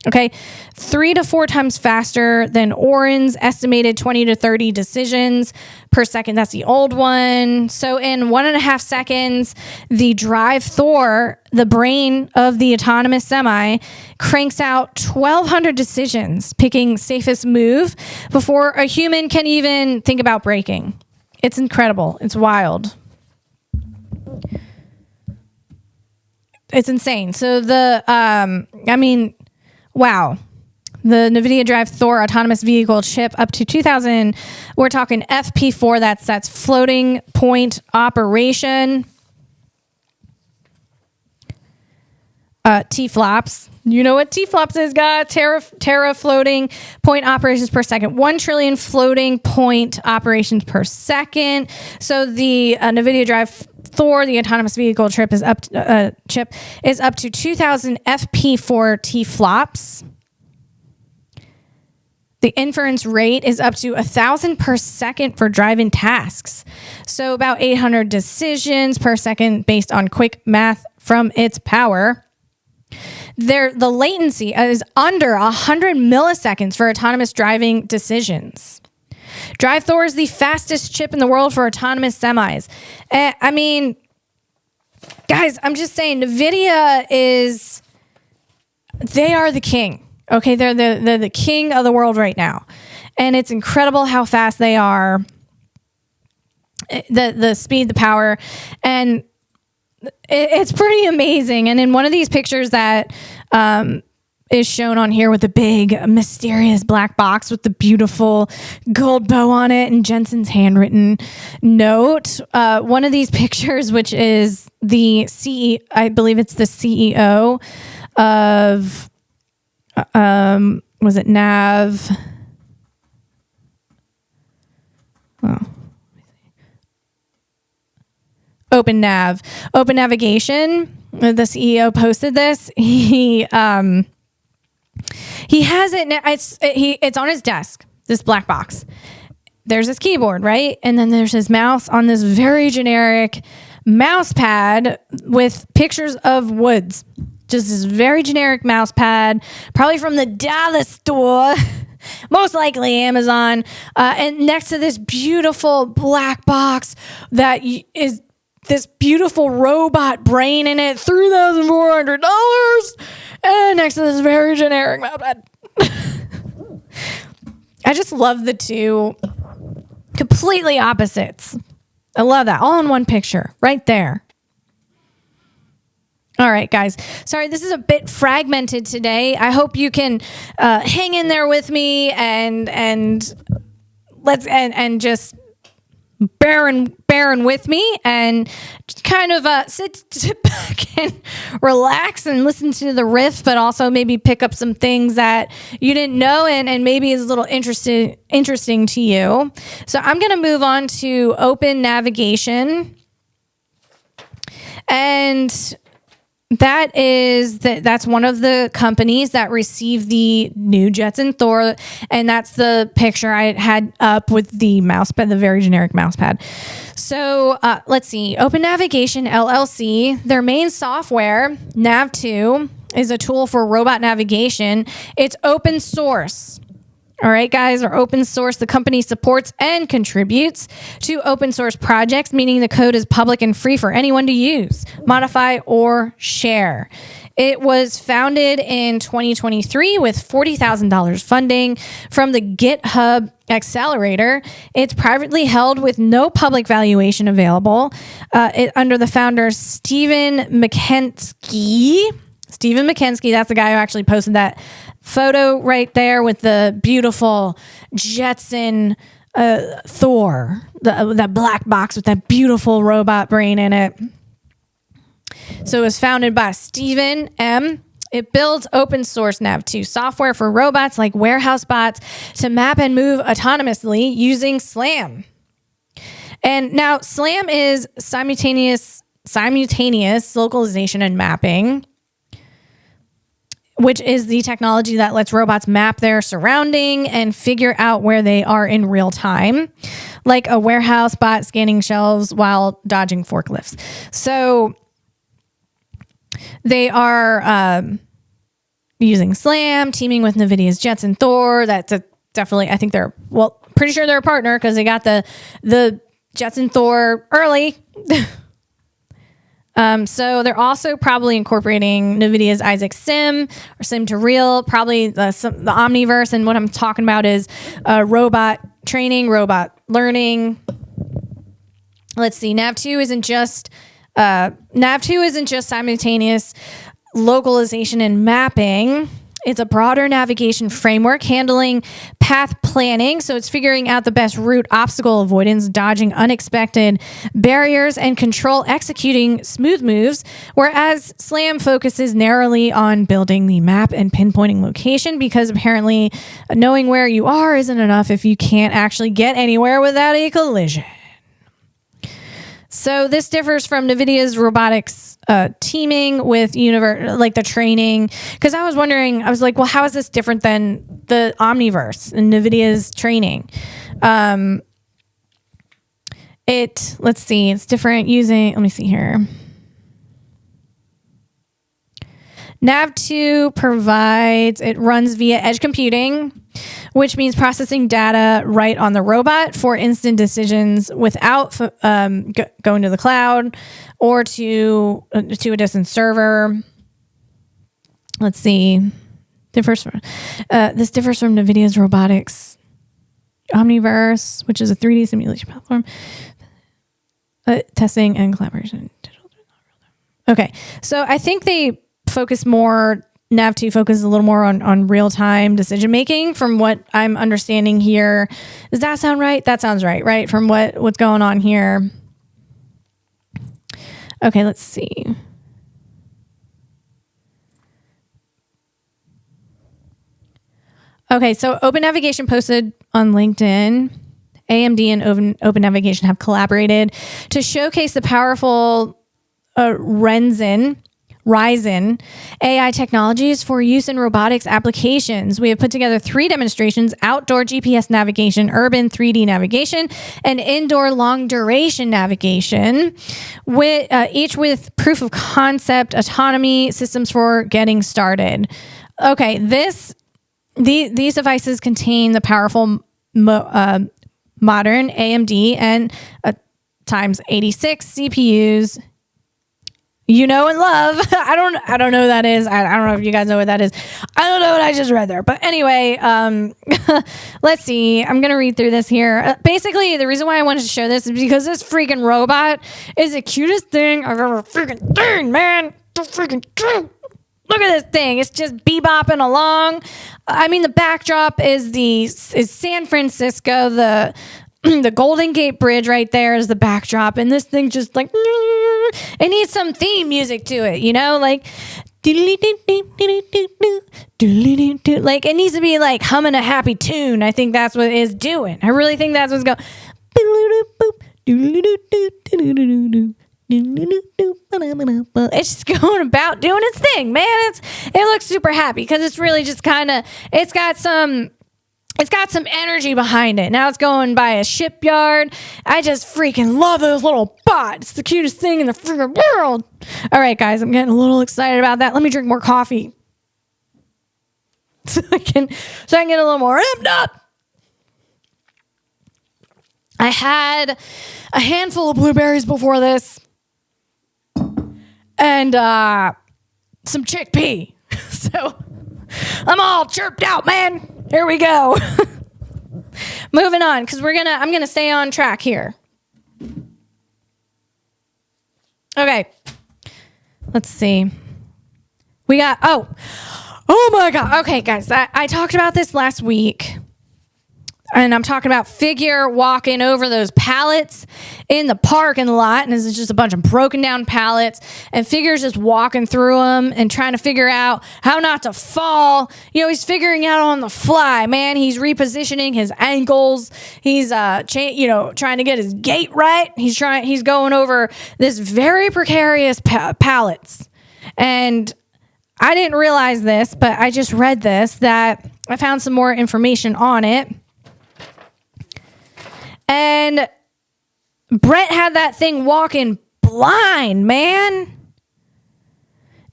Okay, 3 to 4 times faster than Orin's estimated 20 to 30 decisions per second. That's the old one. So in 1.5 seconds, the Drive Thor, the brain of the autonomous semi, cranks out 1,200 decisions, picking safest move before a human can even think about braking. It's incredible. It's wild. It's insane. So wow. The NVIDIA Drive Thor autonomous vehicle chip up to 2,000. We're talking FP4. That's floating point operation. T-flops. You know what T-flops is, guys? Tera floating point operations per second. 1 trillion floating point operations per second. So the NVIDIA Drive Thor, the autonomous vehicle chip is up to 2,000 FP4 T-flops. The inference rate is up to 1,000 per second for driving tasks. So about 800 decisions per second based on quick math from its power. The latency is under 100 milliseconds for autonomous driving decisions. Drive Thor is the fastest chip in the world for autonomous semis. Guys, I'm just saying, NVIDIA they are the king. Okay, they're the king of the world right now. And it's incredible how fast they are. The speed, the power, and it's pretty amazing. And in one of these pictures that is shown on here with the big mysterious black box with the beautiful gold bow on it and Jenson's handwritten note, one of these pictures, which is the CEO, I believe it's the CEO of was it Nav? Oh. Open Navigation. The CEO posted this. He has it. It's on his desk. This black box. There's his keyboard, right, and then there's his mouse on this very generic mouse pad with pictures of woods. Just this very generic mouse pad, probably from the dollar store. Most likely Amazon. And next to this beautiful black box that is this beautiful robot brain in it, $3,400. And next to this very generic mouse pad. I just love the two completely opposites. I love that. All in one picture right there. All right, guys. Sorry, this is a bit fragmented today. I hope you can hang in there with me and just bearing with me and just kind of sit back and relax and listen to the riff, but also maybe pick up some things that you didn't know and maybe is a little interesting to you. So I'm going to move on to open navigation. And that's one of the companies that received the new Jetson Thor, and that's the picture I had up with the mouse pad, the very generic mouse pad. So let's see, Open Navigation LLC, their main software, Nav2, is a tool for robot navigation. It's open source. All right, guys, are open source. The company supports and contributes to open source projects, meaning the code is public and free for anyone to use, modify, or share. It was founded in 2023 with $40,000 funding from the GitHub Accelerator. It's privately held with no public valuation available. Under the founder, Stephen Mackenzie, that's the guy who actually posted that photo right there with the beautiful Jetson Thor, that black box with that beautiful robot brain in it. So it was founded by Stephen M. It builds open source Nav2 software for robots like warehouse bots to map and move autonomously using SLAM. And now SLAM is simultaneous localization and mapping, which is the technology that lets robots map their surrounding and figure out where they are in real time, like a warehouse bot scanning shelves while dodging forklifts. So they are using SLAM, teaming with NVIDIA's Jetson Thor. That's definitely, I think pretty sure they're a partner because they got the Jetson Thor early. So they're also probably incorporating NVIDIA's Isaac Sim or Sim to Real, probably the Omniverse. And what I'm talking about is robot training, robot learning. Let's see. Nav2 isn't just simultaneous localization and mapping. It's a broader navigation framework handling path planning. So it's figuring out the best route, obstacle avoidance, dodging unexpected barriers, and executing smooth moves. Whereas SLAM focuses narrowly on building the map and pinpointing location, because apparently knowing where you are isn't enough if you can't actually get anywhere without a collision. So this differs from NVIDIA's robotics teaming with like the training. Because I was wondering, I was like, well, how is this different than the Omniverse and NVIDIA's training? Let's see, it's different using, let me see here. Nav2 it runs via edge computing, which means processing data right on the robot for instant decisions without going to the cloud or to a distant server. Let's see. This differs from NVIDIA's robotics Omniverse, which is a 3D simulation platform. Testing and collaboration. Okay, so I think they Nav2 focuses a little more on real-time decision-making from what I'm understanding here. Does that sound right? That sounds right? From what's going on here. Okay, let's see. Okay, so Open Navigation posted on LinkedIn. AMD and Open Navigation have collaborated to showcase the powerful Ryzen AI technologies for use in robotics applications. We have put together 3 demonstrations: outdoor GPS navigation, urban 3D navigation, and indoor long duration navigation, each with proof of concept autonomy systems for getting started. Okay, these devices contain the powerful modern AMD and times 86 CPUs you know and love. I don't know what that is. I don't know if you guys know what that is. I don't know what I just read there. But anyway, let's see. I'm going to read through this here. Basically, the reason why I wanted to show this is because this freaking robot is the cutest thing I've ever freaking seen, man. so freaking true. Look at this thing. It's just bebopping along. I mean, the backdrop is San Francisco. The Golden Gate Bridge right there is the backdrop. And this thing just like, it needs some theme music to it, you know? Like, like it needs to be like humming a happy tune. I think that's what it is doing. I really think that's what's going. It's just going about doing its thing, man. It looks super happy because it's really just kind of, it's got some energy behind it. Now it's going by a shipyard. I just freaking love this little bot. It's the cutest thing in the freaking world. All right, guys, I'm getting a little excited about that. Let me drink more coffee so I can get a little more amped up. I had a handful of blueberries before this and some chickpea. So I'm all chirped out, man. Here we go. Moving on, because I'm gonna stay on track here. Okay. Let's see. We got oh my god. Okay, guys. I talked about this last week. And I'm talking about Figure walking over those pallets in the parking lot. And this is just a bunch of broken down pallets. And Figure's just walking through them and trying to figure out how not to fall. You know, he's figuring out on the fly, man. He's repositioning his ankles. He's, trying to get his gait right. He's going over this very precarious pallets. And I didn't realize this, but I just read this, that I found some more information on it. And Brett had that thing walking blind, man.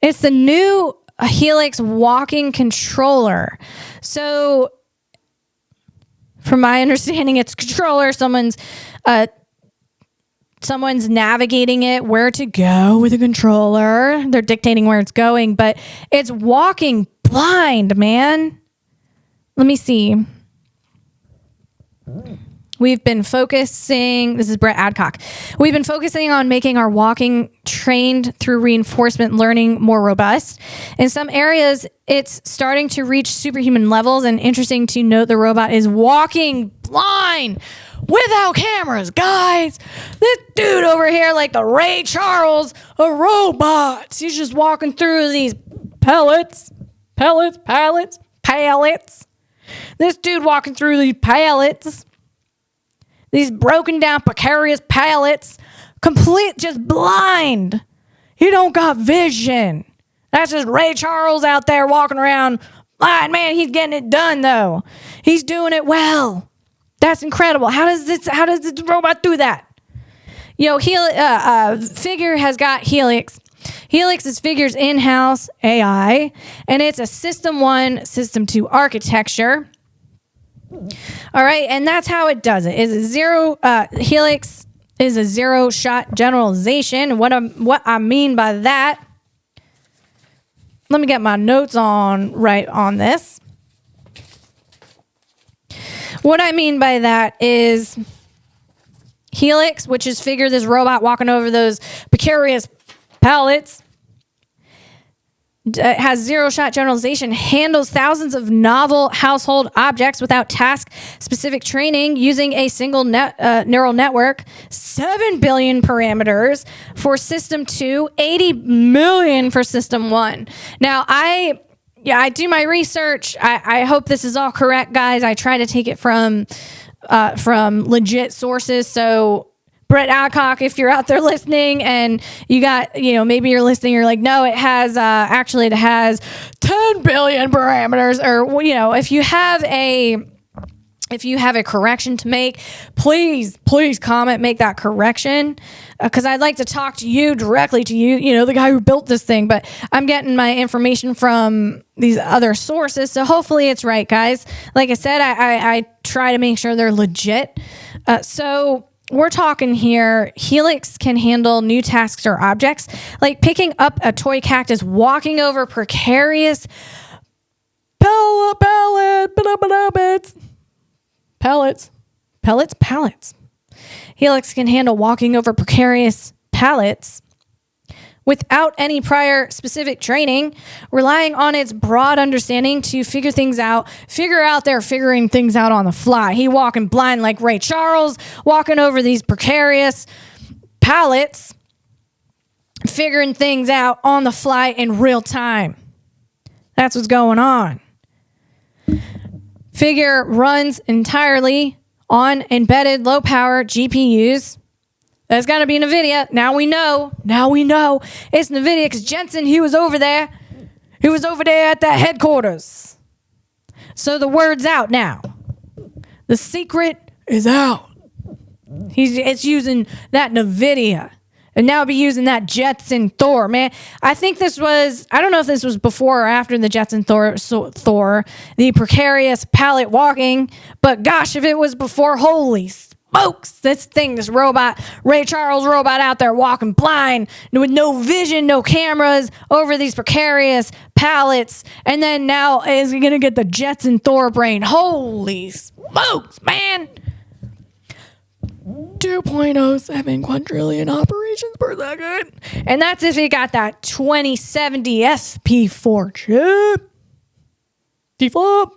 It's the new Helix walking controller. So, from my understanding, it's a controller. Someone's navigating it, where to go with a controller. They're dictating where it's going, but it's walking blind, man. Let me see. We've been focusing, this is Brett Adcock. We've been focusing on making our walking trained through reinforcement learning more robust. In some areas, it's starting to reach superhuman levels, and interesting to note the robot is walking blind without cameras, guys. This dude over here, like the Ray Charles of robots. He's just walking through these pallets. This dude walking through these pallets. These broken down, precarious pallets, just blind. He don't got vision. That's just Ray Charles out there walking around blind. Man, he's getting it done, though. He's doing it well. That's incredible. How does this robot do that? You know, Figure has got Helix. Helix is Figure's in-house AI, and it's a System 1, System 2 architecture. All right, and that's how it does it. Helix is a zero-shot generalization. What I mean by that, let me get my notes on this. What I mean by that is Helix, which is Figure, this robot walking over those precarious pallets, has zero-shot generalization, handles thousands of novel household objects without task-specific training using a single neural network, 7 billion parameters for System 2, 80 million for System 1. Now, I do my research. I hope this is all correct, guys. I try to take it from legit sources, so Brett Adcock, if you're out there listening and you got, maybe you're listening, you're like, no, it has 10 billion parameters, or, if you have a correction to make, please comment, make that correction. Because I'd like to talk to you, directly to you, the guy who built this thing, but I'm getting my information from these other sources. So hopefully it's right, guys. Like I said, I try to make sure they're legit. So we're talking here, Helix can handle new tasks or objects, like picking up a toy cactus, walking over precarious pallets. Helix can handle walking over precarious pallets without any prior specific training, relying on its broad understanding to figure out they're figuring things out on the fly. He walking blind like Ray Charles, walking over these precarious pallets, figuring things out on the fly in real time. That's what's going on. Figure runs entirely on embedded low-power GPUs. That's got to be NVIDIA. Now we know. It's NVIDIA because Jetson, he was over there. He was over there at that headquarters. So the word's out now. The secret is out. It's using that NVIDIA. And now be using that Jetson Thor, man. I think I don't know if this was before or after the Jetson Thor, the precarious pallet walking, but gosh, if it was before, holy smokes, this robot, Ray Charles robot out there walking blind with no vision, no cameras over these precarious pallets, and then now is going to get the Jetson Thor brain. Holy smokes, man. 2.07 quadrillion operations per second. And that's if you got that 2070 SP4 chip. Deflop.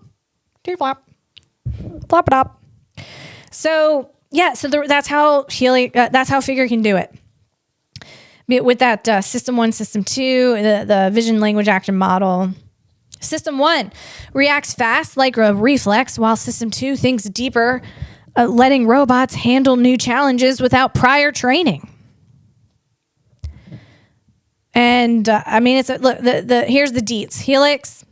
Flop it up. So, yeah, that's how Figure can do it. With that System 1, System 2, the Vision Language Action Model. System 1 reacts fast like a reflex, while System 2 thinks deeper, letting robots handle new challenges without prior training. And here's the deets. Helix,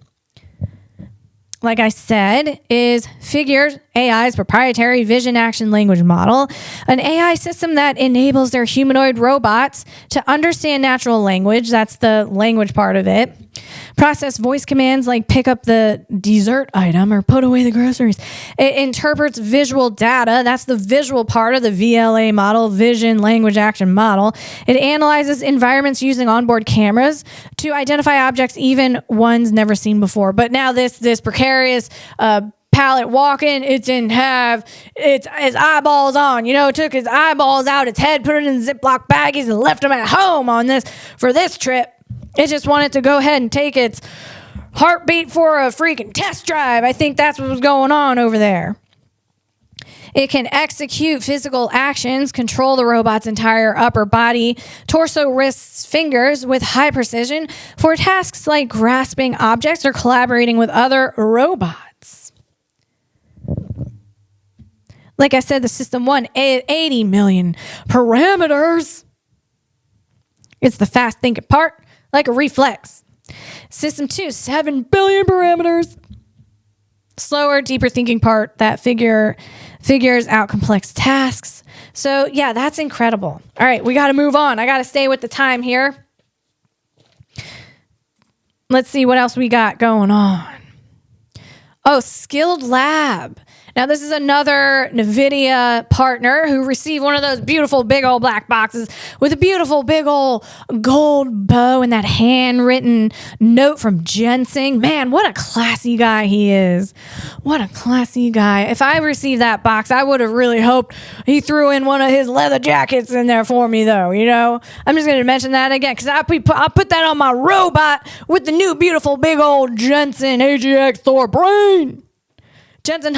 like I said, is Figure AI's proprietary vision action language model, an AI system that enables their humanoid robots to understand natural language. That's the language part of it. Process voice commands like pick up the dessert item or put away the groceries. It interprets visual data. That's the visual part of the VLA model, Vision Language Action Model. It analyzes environments using onboard cameras to identify objects, even ones never seen before. But now this precarious pallet walking, it didn't have its eyeballs on. It took its eyeballs out, its head, put it in Ziploc baggies, and left them at home for this trip. It just wanted to go ahead and take its heartbeat for a freaking test drive. I think that's what was going on over there. It can execute physical actions, control the robot's entire upper body, torso, wrists, fingers with high precision for tasks like grasping objects or collaborating with other robots. Like I said, the System 1, 80 million parameters. It's the fast thinking part. Like a reflex. System 2, 7 billion parameters. Slower, deeper thinking part that figures out complex tasks. So, yeah, that's incredible. All right, we got to move on. I got to stay with the time here. Let's see what else we got going on. Oh, Skild Lab. Now, this is another NVIDIA partner who received one of those beautiful big old black boxes with a beautiful big old gold bow and that handwritten note from Jensen. Man, what a classy guy he is. What a classy guy. If I received that box, I would have really hoped he threw in one of his leather jackets in there for me, though, I'm just going to mention that again because I'll put that on my robot with the new beautiful big old Jetson AGX Thor Brain. Jetson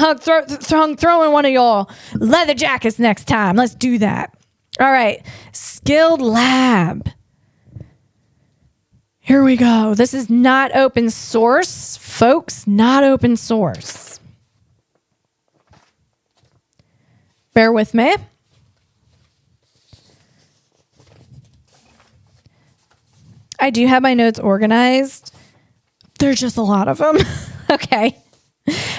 throwing one of your leather jackets next time. Let's do that. All right. Skild Lab. Here we go. This is not open source, folks. Not open source. Bear with me. I do have my notes organized. There's just a lot of them. Okay.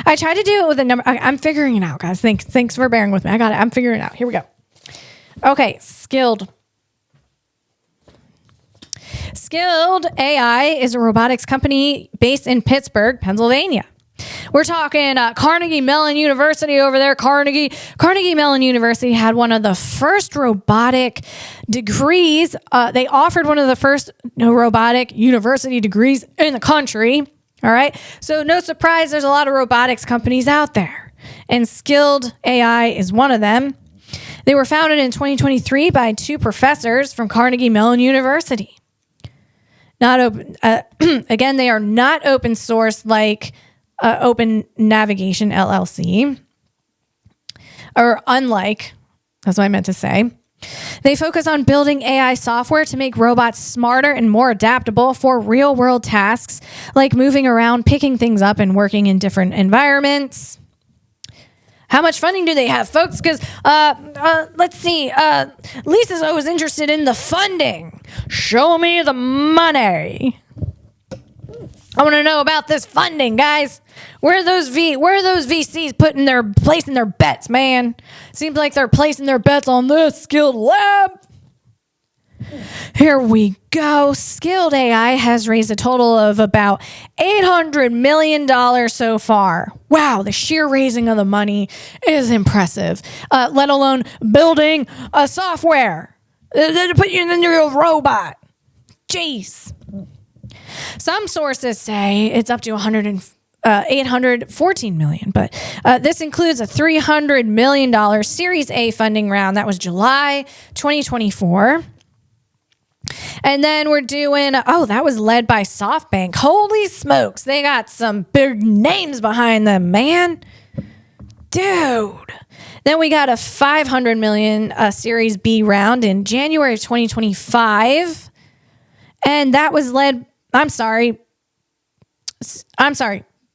I tried to do it with a number. I'm figuring it out, guys. Thanks for bearing with me. I got it. I'm figuring it out. Here we go. Okay, Skild. Skild AI is a robotics company based in Pittsburgh, Pennsylvania. We're talking Carnegie Mellon University over there. Carnegie Mellon University had one of the first robotic degrees. They offered one of the first robotic university degrees in the country. All right. So no surprise, there's a lot of robotics companies out there. And Skild AI is one of them. They were founded in 2023 by two professors from Carnegie Mellon University. Not open. Again, they are not open source like Open Navigation LLC, or unlike. That's what I meant to say. They focus on building AI software to make robots smarter and more adaptable for real-world tasks like moving around, picking things up, and working in different environments. How much funding do they have, folks? Because, let's see. Lisa's always interested in the funding. Show me the money. I want to know about this funding, guys. Where are those VCs placing their bets, man? Seems like they're placing their bets on this Skild Lab. Here we go. Skild AI has raised a total of about $800 million so far. Wow, the sheer raising of the money is impressive, let alone building a software to put you in your robot. Jeez. Some sources say it's up to 814 million, but this includes a $300 million Series A funding round. That was July 2024. And then we're doing, that was led by SoftBank. Holy smokes, they got some big names behind them, man. Dude. Then we got a $500 million Series B round in January of 2025. And that was led, I'm sorry,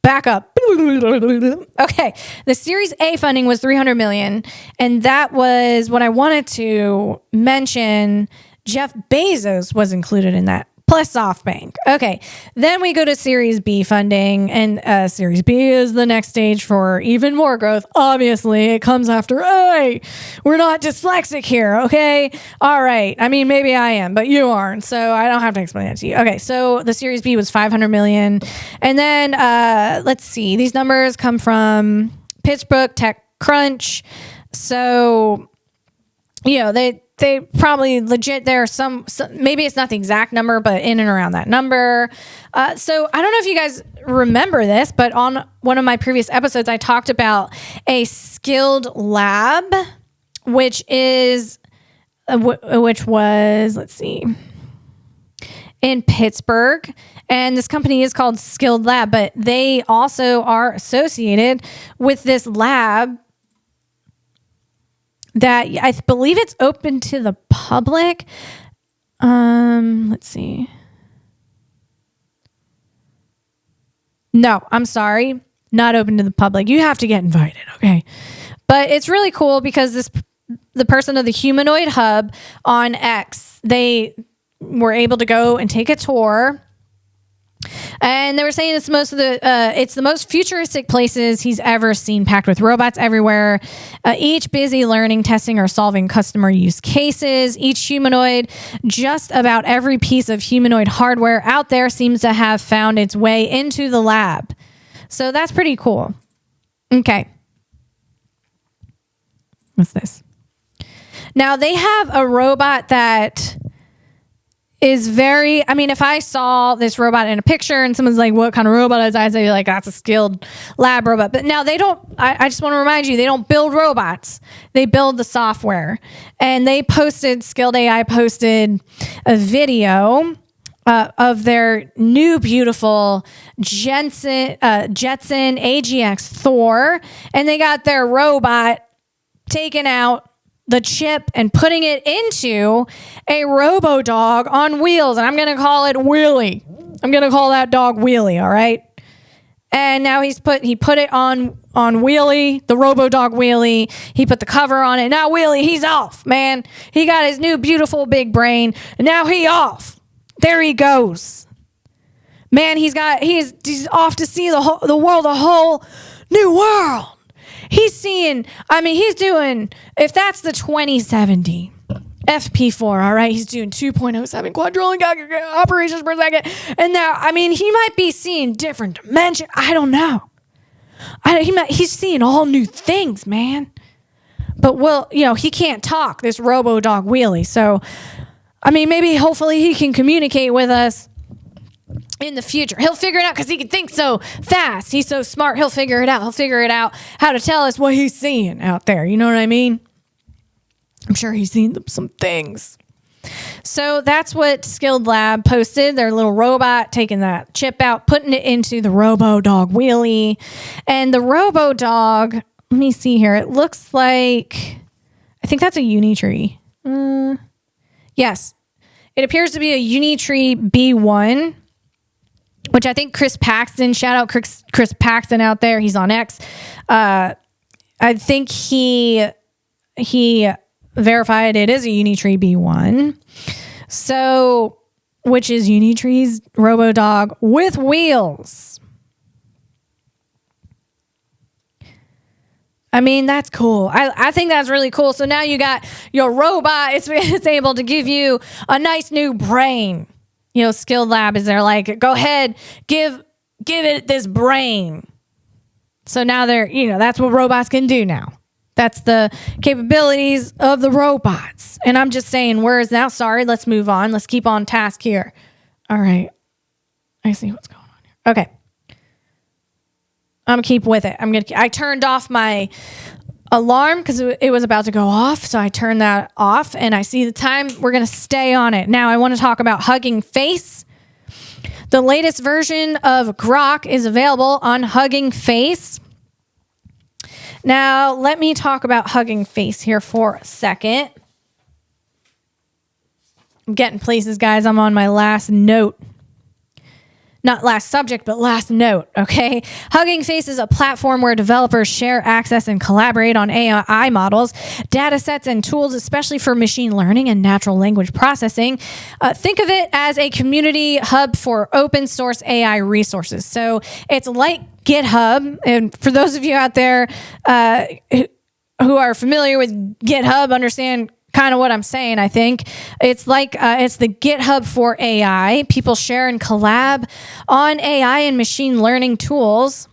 back up. Okay, the Series A funding was $300 million. And that was what I wanted to mention. Jeff Bezos was included in that, plus SoftBank. Okay, then we go to Series B funding, and Series B is the next stage for even more growth. Obviously, it comes after A. We're not dyslexic here, okay? All right, I mean, maybe I am, but you aren't, so I don't have to explain that to you. Okay, so the Series B was $500 million. And then, let's see, these numbers come from Pittsburgh TechCrunch. So, you know, they probably legit, there are some, maybe it's not the exact number, but in and around that number. So I don't know if you guys remember this, but on one of my previous episodes, I talked about a Skild Lab, which was, let's see, in Pittsburgh. And this company is called Skild Lab, but they also are associated with this lab that I believe it's open to the public. Let's see. No, I'm sorry. Not open to the public. You have to get invited, okay? But it's really cool because the person of the Humanoid Hub on X, they were able to go and take a tour. And they were saying it's it's the most futuristic places he's ever seen, packed with robots everywhere, each busy learning, testing, or solving customer use cases. Each humanoid, just about every piece of humanoid hardware out there seems to have found its way into the lab. So that's pretty cool. Okay. What's this? Now they have a robot that is very, I mean, if I saw this robot in a picture and someone's like, what kind of robot is that? I'd say like, that's a Skild Lab robot. But now they don't, I just want to remind you, they don't build robots. They build the software. And Skild AI posted a video of their new beautiful Jetson AGX Thor. And they got their robot taken out the chip and putting it into a robo dog on wheels. And I'm going to call it Wheelie. I'm going to call that dog Wheelie. All right. And now he put it on Wheelie, the robo dog Wheelie. He put the cover on it. Now Wheelie, he's off, man. He got his new beautiful big brain. And now he off. There he goes. Man, he's off to see the world, a whole new world. He's doing, if that's the 2070 FP4, all right, he's doing 2.07 quadrillion operations per second. And now, he might be seeing different dimensions. I don't know. He's seeing all new things, man. But, he can't talk, this robo-dog Wheelie. So, maybe, hopefully, he can communicate with us in the future. He'll figure it out because he can think so fast. He's so smart. He'll figure it out. He'll figure it out how to tell us what he's seeing out there. You know what I mean? I'm sure he's seen some things. So that's what Skild Lab posted. Their little robot taking that chip out, putting it into the Robo Dog wheelie. And the Robo Dog, let me see here. It looks like, I think that's a Unitree. Yes. It appears to be a Unitree B1, which I think Chris Paxton, shout out Chris Paxton out there. He's on X. I think he verified it is a Unitree B1. So, which is Unitree's RoboDog with wheels. I mean, that's cool. I think that's really cool. So now you got your robot. It's able to give you a nice new brain. You know, Skild Lab is there like, go ahead, give it this brain. So now that's what robots can do now. That's the capabilities of the robots. And I'm just saying words now. Sorry, let's move on. Let's keep on task here. All right. I see what's going on here. Okay. I'm gonna keep with it. I turned off my alarm because it was about to go off. So I turned that off and I see the time. We're going to stay on it. Now I want to talk about Hugging Face. The latest version of Grok is available on Hugging Face. Now, let me talk about Hugging Face here for a second. I'm getting places, guys. I'm on my last note. Not last subject, but last note, okay? Hugging Face is a platform where developers share, access, and collaborate on AI models, data sets, and tools, especially for machine learning and natural language processing. Think of it as a community hub for open source AI resources. So it's like GitHub. And for those of you out there who are familiar with GitHub, understand kind of what I'm saying. I think it's like it's the GitHub for AI. People share and collab on AI and machine learning tools.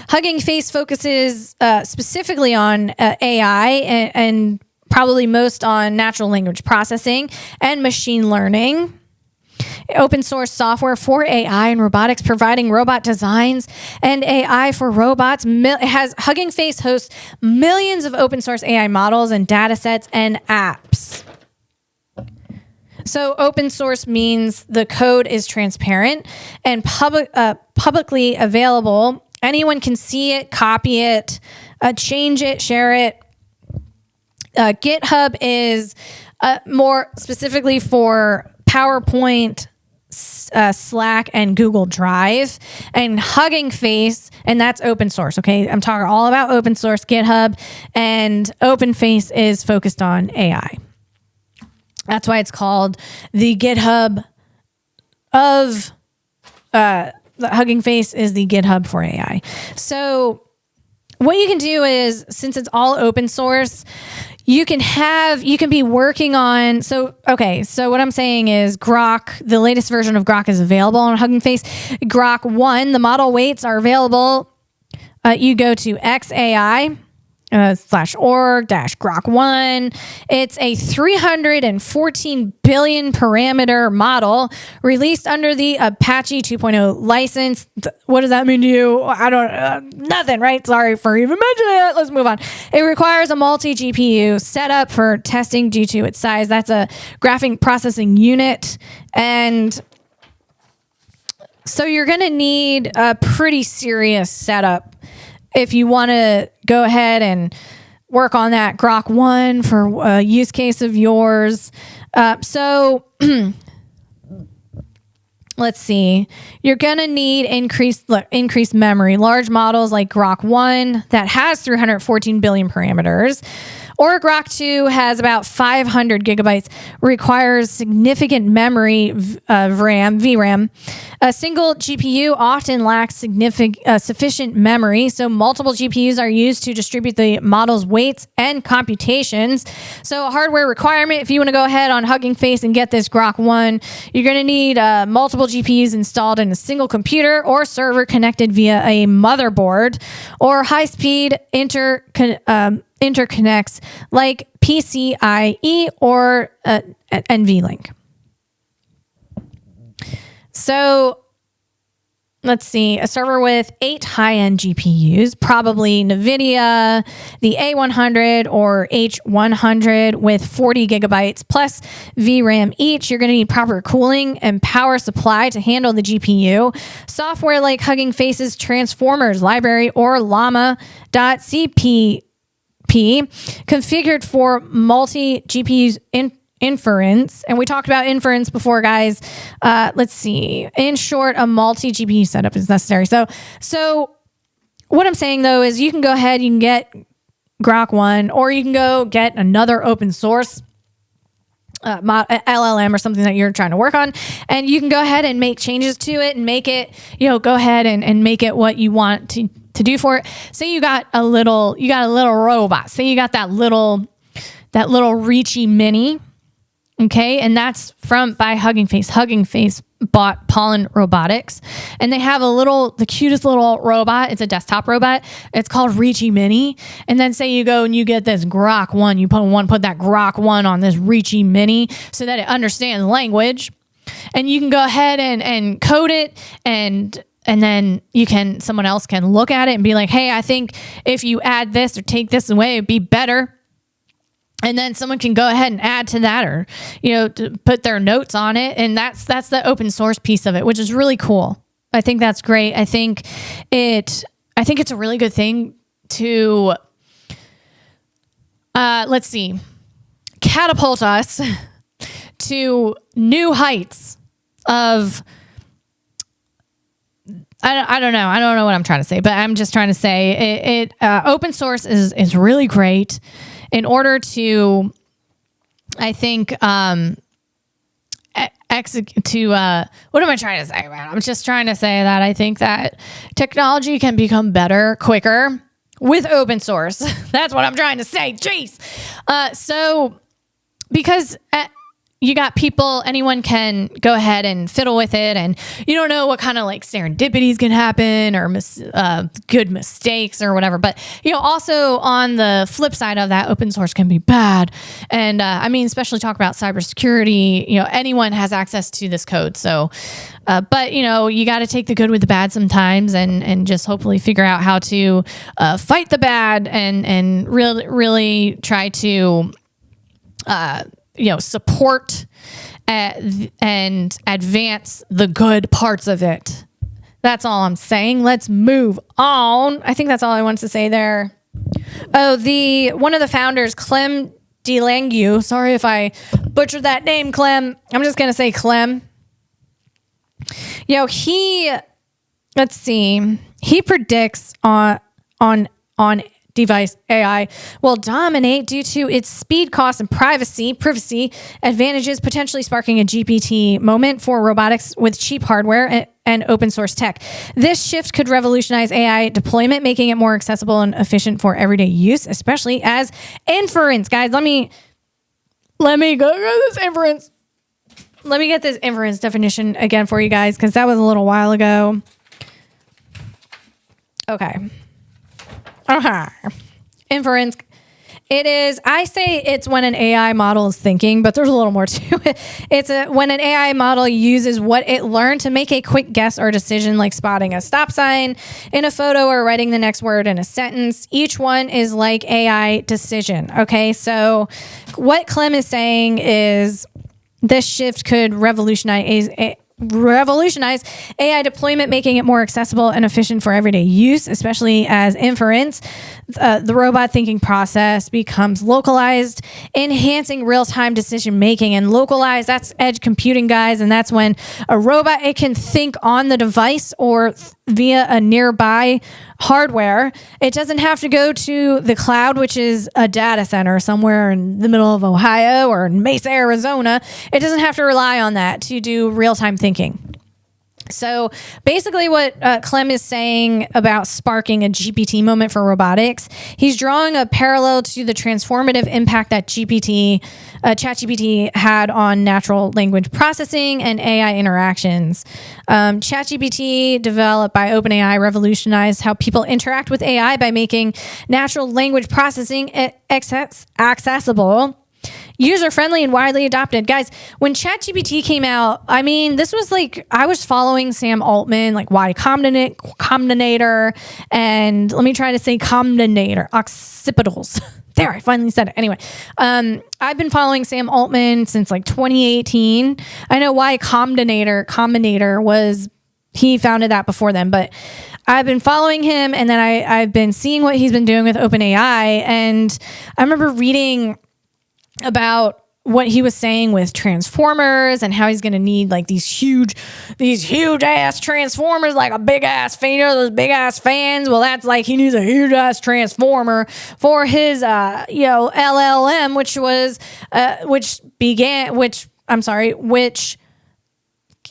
Hugging Face focuses specifically on AI and probably most on natural language processing and machine learning. Open source software for AI and robotics, providing robot designs and AI for robots. Hugging Face hosts millions of open source AI models and data sets and apps. So open source means the code is transparent and publicly available. Anyone can see it, copy it, change it, share it. GitHub is more specifically for PowerPoint, Slack, and Google Drive. And Hugging Face, and that's open source, okay? I'm talking all about open source, GitHub, and Open Face is focused on AI. That's why it's called the GitHub of, the Hugging Face is the GitHub for AI. So what you can do is, since it's all open source, you can be working on, so what I'm saying is Grok, the latest version of Grok is available on Hugging Face. Grok 1, the model weights are available. You go to XAI /org-Grok 1. It's a 314 billion parameter model released under the Apache 2.0 license. What does that mean to you? I don't, nothing, right? Sorry for even mentioning it. Let's move on. It requires a multi-GPU setup for testing due to its size. That's a graphic processing unit. And so you're going to need a pretty serious setup if you want to go ahead and work on that Grok 1 for a use case of yours. So let's see. You're going to need increased memory. Large models like Grok 1 that has 314 billion parameters, or Grok 2 has about 500 gigabytes, requires significant memory VRAM. A single GPU often lacks sufficient memory, so multiple GPUs are used to distribute the model's weights and computations. So a hardware requirement, if you want to go ahead on Hugging Face and get this Grok 1, you're going to need multiple GPUs installed in a single computer or server connected via a motherboard, or high-speed interconnects like PCIe or NVLink. So let's see, a server with 8 high-end GPUs, probably NVIDIA, the A100 or H100 with 40 gigabytes plus VRAM each. You're going to need proper cooling and power supply to handle the GPU. Software like Hugging Face's Transformers library or llama.cpp configured for multi-GPUs inference. And we talked about inference before, guys. Let's see. In short, a multi-GPU setup is necessary. So what I'm saying, though, is you can go ahead, you can get Grok 1, or you can go get another open source LLM or something that you're trying to work on, and you can go ahead and make changes to it and make it, go ahead and make it what you want to do for it. Say you got a little robot. Say you got that little Reachy Mini. Okay, and that's by Hugging Face. Hugging Face bought Pollen Robotics, and they have the cutest little robot. It's a desktop robot. It's called Reachy Mini. And then say you go and you get this Grok 1. You put that Grok 1 on this Reachy Mini so that it understands language, and you can go ahead and code it, and then someone else can look at it and be like, hey, I think if you add this or take this away, it'd be better. And then someone can go ahead and add to that, or, to put their notes on it. And that's the open source piece of it, which is really cool. I think that's great. I think it's a really good thing to, catapult us to new heights of, I don't know. I don't know what I'm trying to say, but I'm just trying to say open source is really great. In order to, I think, what am I trying to say, man? I'm just trying to say that I think that technology can become better, quicker with open source. That's what I'm trying to say. Jeez. So because you got people, anyone can go ahead and fiddle with it, and you don't know what kind of serendipities can happen or good mistakes or whatever. But, also on the flip side of that, open source can be bad. And especially talk about cybersecurity, anyone has access to this code. So, but you got to take the good with the bad sometimes, and just hopefully figure out how to fight the bad and really try to, support and advance the good parts of it. That's all I'm saying. Let's move on. I think that's all I wanted to say there. Oh, one of the founders, Clem DeLangue. Sorry if I butchered that name, Clem. I'm just gonna say Clem. He predicts on device AI will dominate due to its speed, cost, and privacy advantages, potentially sparking a GPT moment for robotics with cheap hardware and open source tech. This shift could revolutionize AI deployment, making it more accessible and efficient for everyday use, especially as inference. Guys, let me go this inference. Let me get this inference definition again for you guys, because that was a little while ago. Okay. Inference. I say it's when an AI model is thinking, but there's a little more to it. It's when an AI model uses what it learned to make a quick guess or decision, like spotting a stop sign in a photo or writing the next word in a sentence. Each one is like AI decision. Okay, so what Clem is saying is this shift could revolutionize AI deployment, making it more accessible and efficient for everyday use, especially as inference, the robot thinking process becomes localized, enhancing real-time decision making. And localized, that's edge computing, guys, and that's when a robot, it can think on the device or via a nearby hardware. It doesn't have to go to the cloud, which is a data center somewhere in the middle of Ohio or in Mesa, Arizona. It doesn't have to rely on that to do real-time thinking. So basically what Clem is saying about sparking a GPT moment for robotics, he's drawing a parallel to the transformative impact that ChatGPT had on natural language processing and AI interactions. ChatGPT, developed by OpenAI, revolutionized how people interact with AI by making natural language processing accessible. user-friendly and widely adopted. Guys, when ChatGPT came out, I mean, this was like, I was following Sam Altman, like Y Combinator, and let me try to say Combinator, occipitals. There, I finally said it. Anyway, I've been following Sam Altman since like 2018. I know Y Combinator was, he founded that before then, but I've been following him, and then I've been seeing what he's been doing with OpenAI, and I remember reading about what he was saying with transformers and how he's going to need like these huge ass transformers, like a big ass fan, those big ass fans. Well, that's like he needs a huge ass transformer for his LLM, which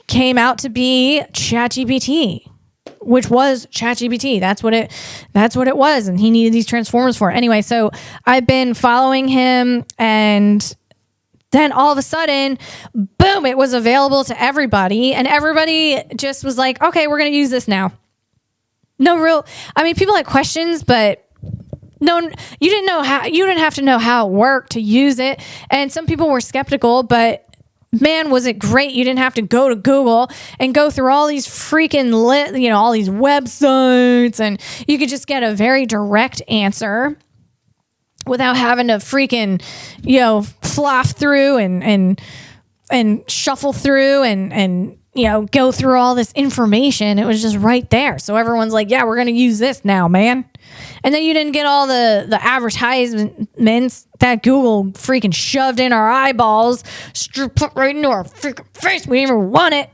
came out to be ChatGPT, which was ChatGPT. That's what it was, and he needed these transformers for it. Anyway, so I've been following him, and then all of a sudden, boom, it was available to everybody, and everybody just was like, okay, we're going to use this now. People had questions, but no, you didn't have to know how it worked to use it. And some people were skeptical, but man, was it great. You didn't have to go to Google and go through all these freaking all these websites, and you could just get a very direct answer without having to freaking, fluff through and shuffle through and go through all this information. It was just right there. So everyone's like, yeah, we're going to use this now, man. And then you didn't get all the advertisements that Google freaking shoved in our eyeballs, put right into our freaking face. We didn't even want it.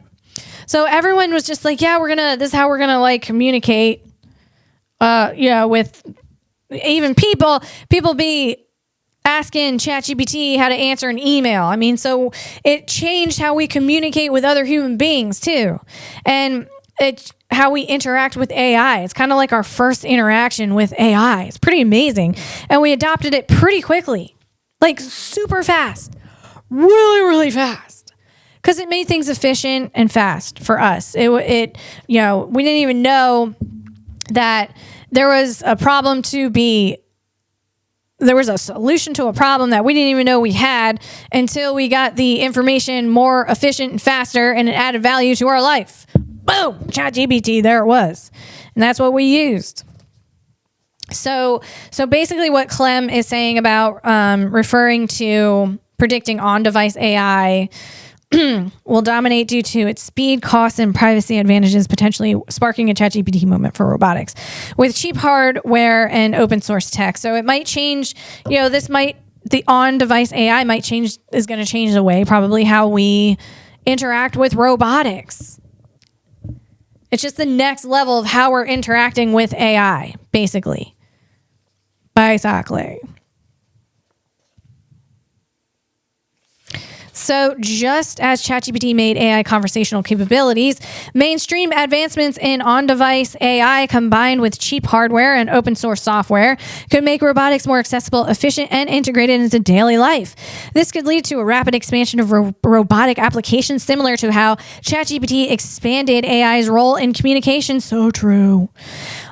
So everyone was just like, yeah, this is how we're going to like communicate, with even people be asking ChatGPT how to answer an email. I mean, so it changed how we communicate with other human beings too. And it's how we interact with AI. It's kind of like our first interaction with AI. It's pretty amazing. And we adopted it pretty quickly, like super fast, really, really fast. Because it made things efficient and fast for us. We didn't even know that there was a solution to a problem that we didn't even know we had until we got the information more efficient and faster, and it added value to our life. Boom, ChatGPT, there it was. And that's what we used. So basically what Clem is saying about referring to predicting on-device AI will dominate due to its speed, cost, and privacy advantages, potentially sparking a ChatGPT moment for robotics with cheap hardware and open source tech. So it might change, the on-device AI is going to change the way probably how we interact with robotics. It's just the next level of how we're interacting with AI, basically. Basically. So just as ChatGPT made AI conversational capabilities, mainstream advancements in on-device AI combined with cheap hardware and open source software could make robotics more accessible, efficient, and integrated into daily life. This could lead to a rapid expansion of robotic applications, similar to how ChatGPT expanded AI's role in communication. So true.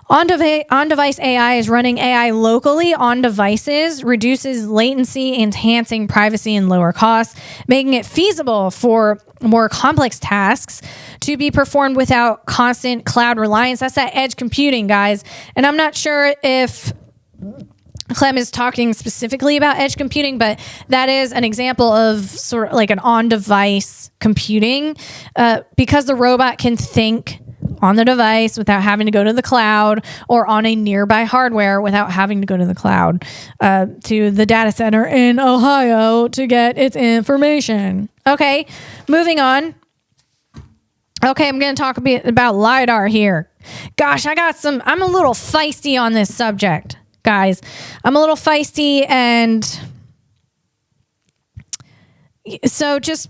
On-device AI is running AI locally on devices, reduces latency, enhancing privacy and lower costs, making it feasible for more complex tasks to be performed without constant cloud reliance. That's that edge computing, guys. And I'm not sure if Clem is talking specifically about edge computing, but that is an example of sort of like an on-device computing, because the robot can think on the device without having to go to the cloud, or on a nearby hardware without having to go to the cloud, to the data center in Ohio to get its information. Okay, moving on. Okay, I'm going to talk a bit about LiDAR here. Gosh, I'm a little feisty on this subject, guys. I'm a little feisty, and so just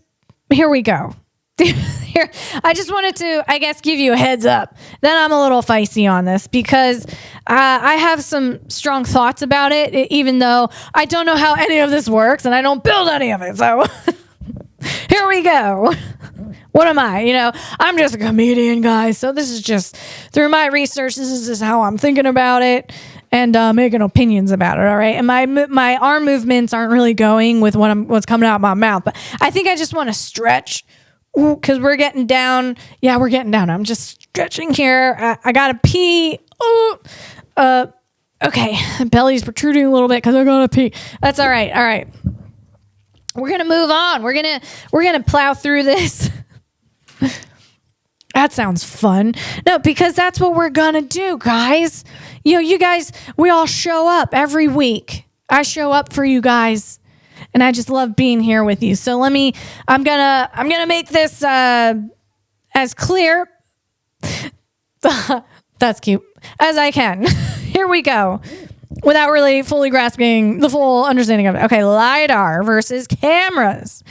here we go. Here, I just wanted to, give you a heads up that I'm a little feisty on this, because I have some strong thoughts about it, even though I don't know how any of this works and I don't build any of it. So here we go. What am I? I'm just a comedian, guys. So this is just through my research. This is just how I'm thinking about it. and making opinions about it. All right. And my arm movements aren't really going with what's coming out of my mouth, but I think I just want to stretch because we're getting down. Yeah, we're getting down. I'm just stretching here. I got to pee. Okay. Belly's protruding a little bit because I got to pee. That's all right. All right. We're going to move on. We're going to plow through this. That sounds fun. No, because that's what we're going to do, guys. You guys, we all show up every week. I show up for you guys, and I just love being here with you. So I'm going to make this as clear that's cute as I can. Here we go. Without really fully grasping the full understanding of it. Okay, LiDAR versus cameras.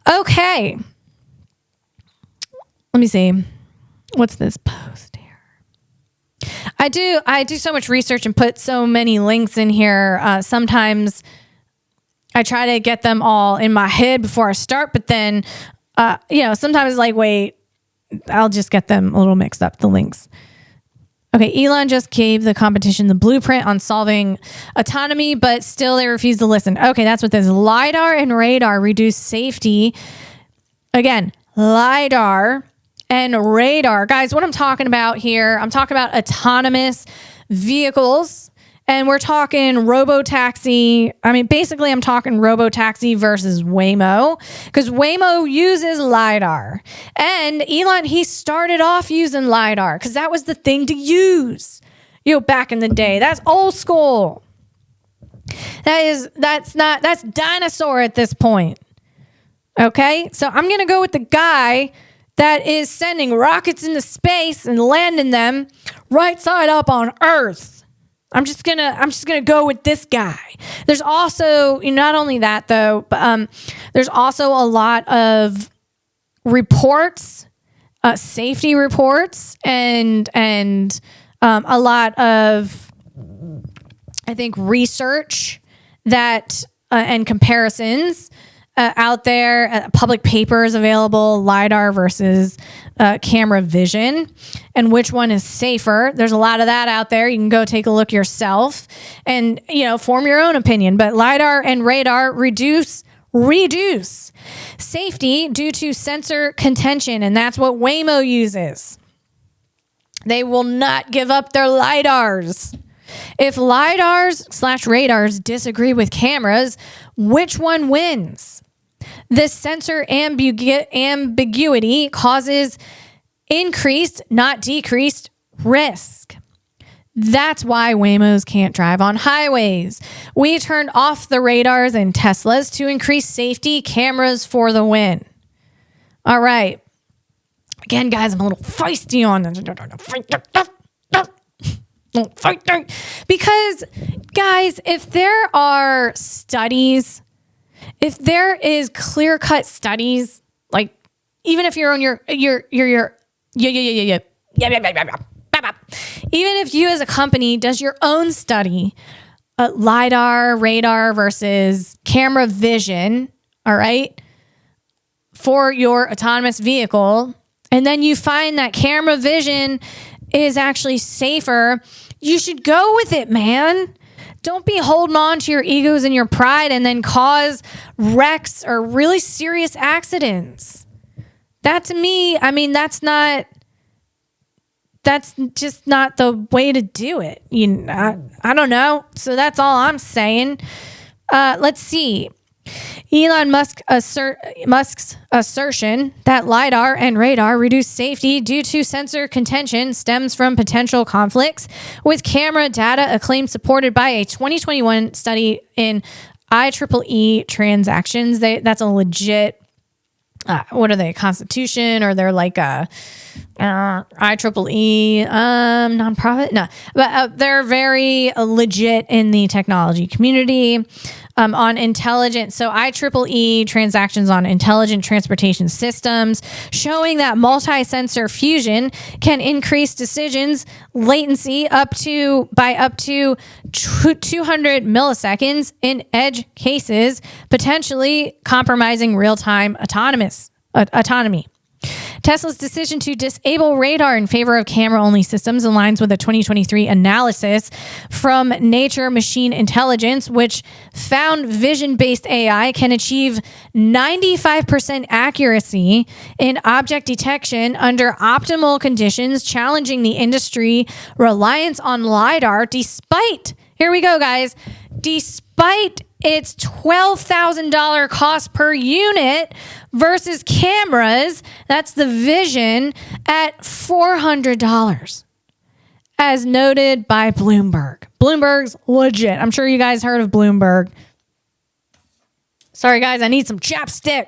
Okay. Let me see. What's this post here? I do so much research and put so many links in here. Sometimes I try to get them all in my head before I start, but then, sometimes like, wait, I'll just get them a little mixed up, the links. Okay, Elon just gave the competition the blueprint on solving autonomy, but still they refuse to listen. Okay, that's what this LiDAR and radar reduce safety. Again, LiDAR and radar. Guys, what I'm talking about here, I'm talking about autonomous vehicles, and we're talking robo-taxi. I mean, basically, I'm talking robo-taxi versus Waymo, because Waymo uses LiDAR. And Elon, he started off using LiDAR because that was the thing to use, back in the day. That's old school. That's dinosaur at this point. Okay? So I'm going to go with the guy that is sending rockets into space and landing them right side up on Earth. I'm just gonna go with this guy. There's also, not only that though, but there's also a lot of reports, safety reports, and a lot of, I think, research that and comparisons out there, public papers available, LiDAR versus camera vision, and which one is safer. There's a lot of that out there. You can go take a look yourself and, form your own opinion. But LiDAR and radar reduce safety due to sensor contention, and that's what Waymo uses. They will not give up their LiDARs. If LiDARs/radars disagree with cameras, which one wins? This sensor ambiguity causes increased, not decreased, risk. That's why Waymos can't drive on highways. We turned off the radars in Teslas to increase safety. Cameras for the win. All right. Again, guys, I'm a little feisty on this. Because, guys, if there are studies, if there is clear-cut studies, like even if you're on even if you as a company does your own study, LiDAR, radar versus camera vision, all right, for your autonomous vehicle, and then you find that camera vision is actually safer, you should go with it, man. Don't be holding on to your egos and your pride and then cause wrecks or really serious accidents. That to me, I mean, that's just not the way to do it. I don't know. So that's all I'm saying. Let's see. Elon Musk's assertion that LiDAR and radar reduce safety due to sensor contention stems from potential conflicts with camera data, a claim supported by a 2021 study in IEEE transactions. That's a legit, what are they, Constitution, or they're like a IEEE nonprofit? No, but they're very legit in the technology community. On intelligent, so IEEE transactions on intelligent transportation systems, showing that multi-sensor fusion can increase decisions latency by up to 200 milliseconds in edge cases, potentially compromising real-time autonomy. Tesla's decision to disable radar in favor of camera-only systems aligns with a 2023 analysis from Nature Machine Intelligence, which found vision-based AI can achieve 95% accuracy in object detection under optimal conditions, challenging the industry reliance on LiDAR despite, here we go, guys, despite its $12,000 cost per unit versus cameras, that's the vision, at $400, as noted by Bloomberg. Bloomberg's legit. I'm sure you guys heard of Bloomberg. Sorry, guys, I need some chapstick.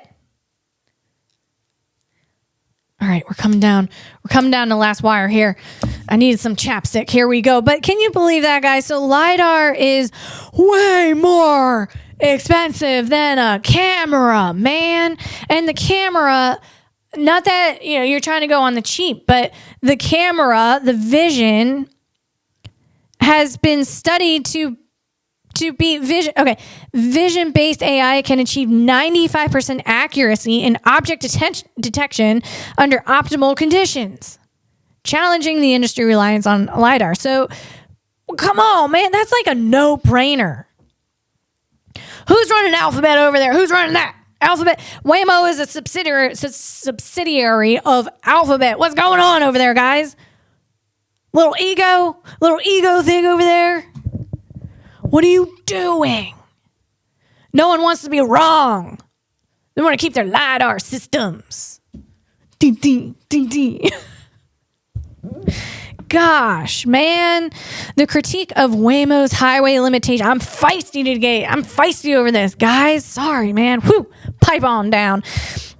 All right, we're coming down. We're coming down to the last wire here. I needed some chapstick. Here we go. But can you believe that, guys? So LiDAR is way more expensive than a camera, man. And the camera, not that, you're trying to go on the cheap, but the camera, the vision, has been studied to be vision. Okay, vision-based AI can achieve 95% accuracy in object detection under optimal conditions, challenging the industry reliance on LiDAR. So, come on, man, that's like a no-brainer. Who's running Alphabet over there? Who's running that? Alphabet. Waymo is a subsidiary of Alphabet. What's going on over there, guys? Little ego thing over there. What are you doing? No one wants to be wrong. They want to keep their LiDAR systems. Ding, ding, ding, ding. Gosh, man. The critique of Waymo's highway limitation. I'm feisty today. I'm feisty over this, guys. Sorry, man. Whew. Pipe on down.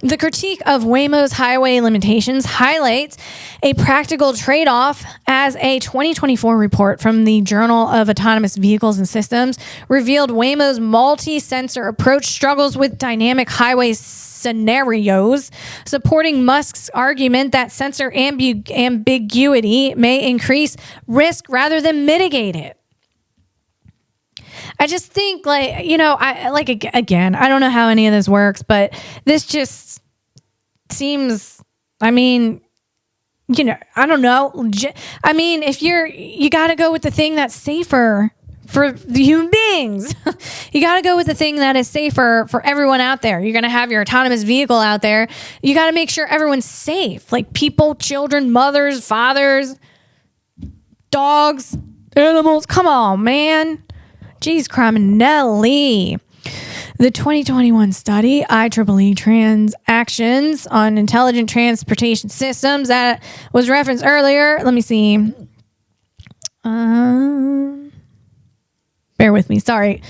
The critique of Waymo's highway limitations highlights a practical trade-off, as a 2024 report from the Journal of Autonomous Vehicles and Systems revealed Waymo's multi-sensor approach struggles with dynamic highway scenarios, supporting Musk's argument that sensor ambiguity may increase risk rather than mitigate it. I just think, again, I don't know how any of this works, but this just seems, I don't know. If you got to go with the thing that's safer for the human beings. You got to go with the thing that is safer for everyone out there. You're going to have your autonomous vehicle out there. You got to make sure everyone's safe, like people, children, mothers, fathers, dogs, animals. Come on, man. Jeez, criminelli. The 2021 study, IEEE Transactions on Intelligent Transportation Systems, that was referenced earlier. Let me see. Bear with me. Sorry.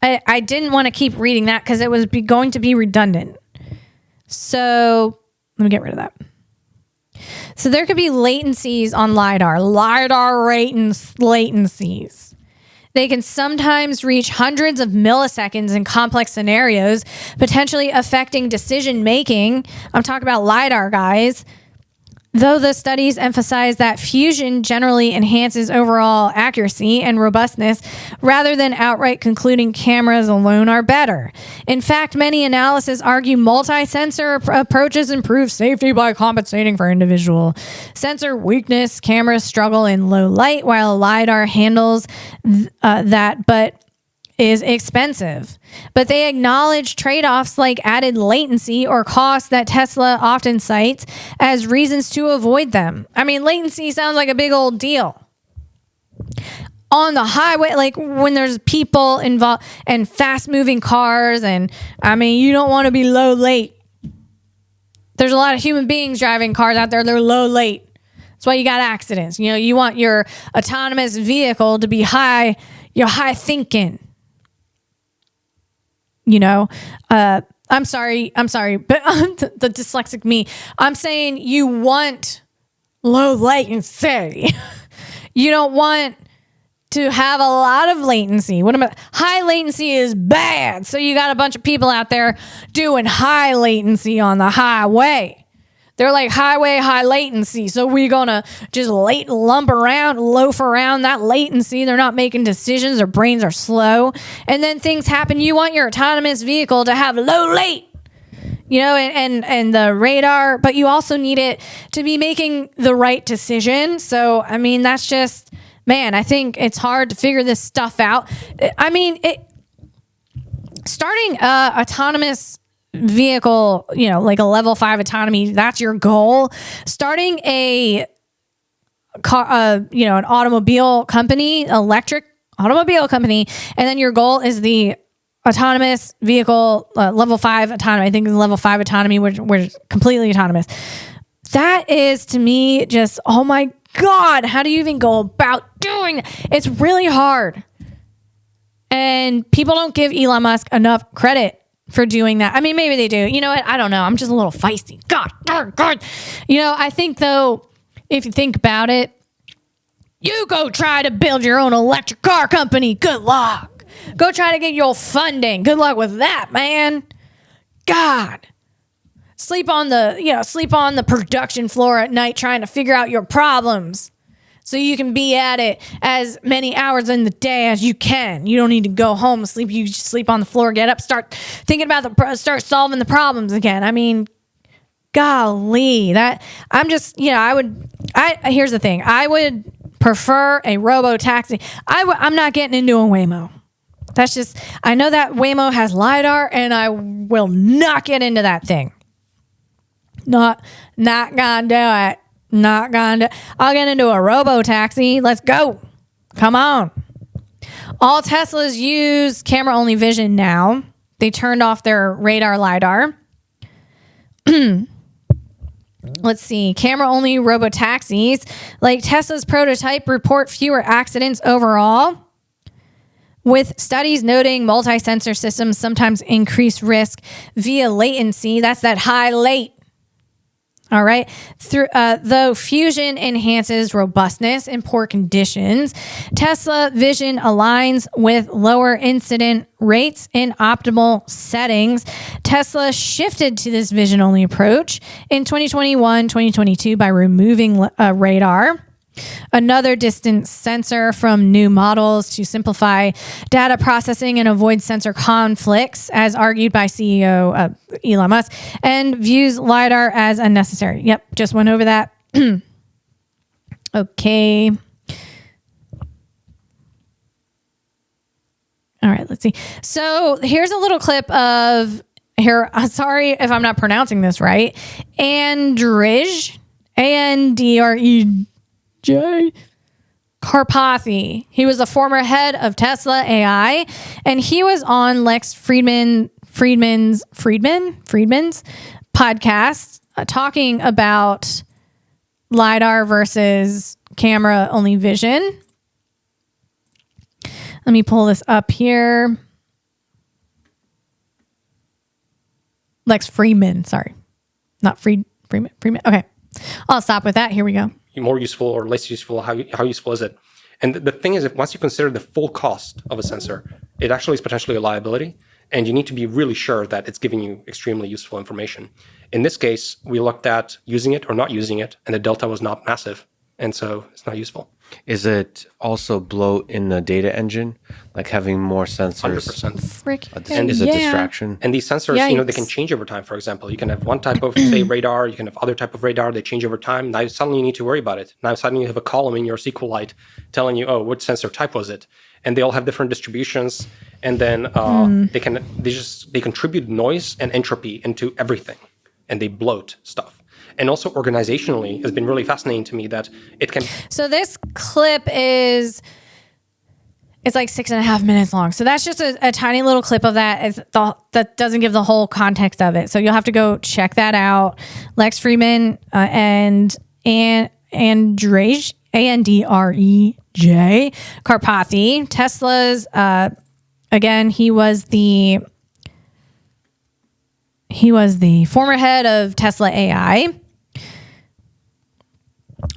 I didn't want to keep reading that because it was going to be redundant. So let me get rid of that. So there could be latencies on LiDAR. LiDAR latencies. They can sometimes reach hundreds of milliseconds in complex scenarios, potentially affecting decision making. I'm talking about LiDAR, guys. Though the studies emphasize that fusion generally enhances overall accuracy and robustness rather than outright concluding cameras alone are better. In fact, many analyses argue multi-sensor approaches improve safety by compensating for individual sensor weakness. Cameras struggle in low light while LiDAR handles that, but is expensive. But they acknowledge trade-offs like added latency or cost that Tesla often cites as reasons to avoid them. Latency sounds like a big old deal. On the highway, like when there's people involved and fast-moving cars, and you don't want to be low late. There's a lot of human beings driving cars out there. They're low late. That's why you got accidents. You want your autonomous vehicle to be high thinking. I'm sorry, but the dyslexic me, I'm saying you want low latency. You don't want to have a lot of latency. High latency is bad. So you got a bunch of people out there doing high latency on the highway. They're like highway high latency. So we're going to just loaf around that latency. They're not making decisions. Their brains are slow. And then things happen. You want your autonomous vehicle to have low late. you know, and the radar, but you also need it to be making the right decision. So, I mean, that's just, man, I think it's hard to figure this stuff out. I mean, starting autonomous vehicle, you know, like a level 5 autonomy, that's your goal. Starting a car, you know, an automobile company, electric automobile company, and then your goal is the autonomous vehicle, level 5 autonomy. I think level 5 autonomy, we're completely autonomous. That is, to me, just, oh my God, how do you even go about doing it? It's really hard. And people don't give Elon Musk enough credit for doing that. I mean, maybe they do. You know what? I don't know. I'm just a little feisty. God darn God. You know, I think, though, if you think about it, you go try to build your own electric car company. Good luck. Go try to get your funding. Good luck with that, man. God. Sleep on the production floor at night trying to figure out your problems so you can be at it as many hours in the day as you can. You don't need to go home and sleep. You just sleep on the floor, get up, start thinking about start solving the problems again. I mean, golly, that I'm just, you know, here's the thing. I would prefer a robo-taxi. I'm not getting into a Waymo. That's just, I know that Waymo has LiDAR and I will not get into that thing. Not gonna do it. Not gonna do I'll get into a robo-taxi. Let's go. Come on. All Teslas use camera-only vision now. They turned off their radar LiDAR. Let's see. Camera-only robo-taxis like Tesla's prototype report fewer accidents overall, with studies noting multi-sensor systems sometimes increase risk via latency. That's that high late. All right. Though fusion enhances robustness in poor conditions, Tesla Vision aligns with lower incident rates in optimal settings. Tesla shifted to this vision-only approach in 2021, 2022 by removing radar, another distance sensor from new models to simplify data processing and avoid sensor conflicts, as argued by CEO Elon Musk, and views LiDAR as unnecessary. Yep, just went over that. Okay. All right, let's see. So here's a little clip of, sorry if I'm not pronouncing this right, Andrej, Andrej Karpathy. He was the former head of Tesla AI, and he was on Lex Friedman's podcast talking about LiDAR versus camera only vision. Let me pull this up here. Lex Friedman, sorry. Not Friedman. Okay. I'll stop with that. Here we go. More useful or less useful? How useful is it? And the thing is, if once you consider the full cost of a sensor, it actually is potentially a liability, and you need to be really sure that it's giving you extremely useful information. In this case, we looked at using it or not using it, and the delta was not massive, and so it's not useful. Is it also bloat in the data engine, like having more sensors? 100%. And is a distraction? And these sensors, Yikes. you know, they can change over time. For example, you can have one type of, say, radar, you can have other type of radar, they change over time. Now suddenly you need to worry about it. Now suddenly you have a column in your SQLite telling you, oh, what sensor type was it? And they all have different distributions. And then they contribute noise and entropy into everything. And they bloat stuff. And also organizationally, it's been really fascinating to me that it can... So this clip it's like 6.5 minutes long. So that's just a tiny little clip of that. That doesn't give the whole context of it. So you'll have to go check that out. Lex Friedman and Andrej, Andrej Karpathy, Tesla's, again, he was the former head of Tesla AI.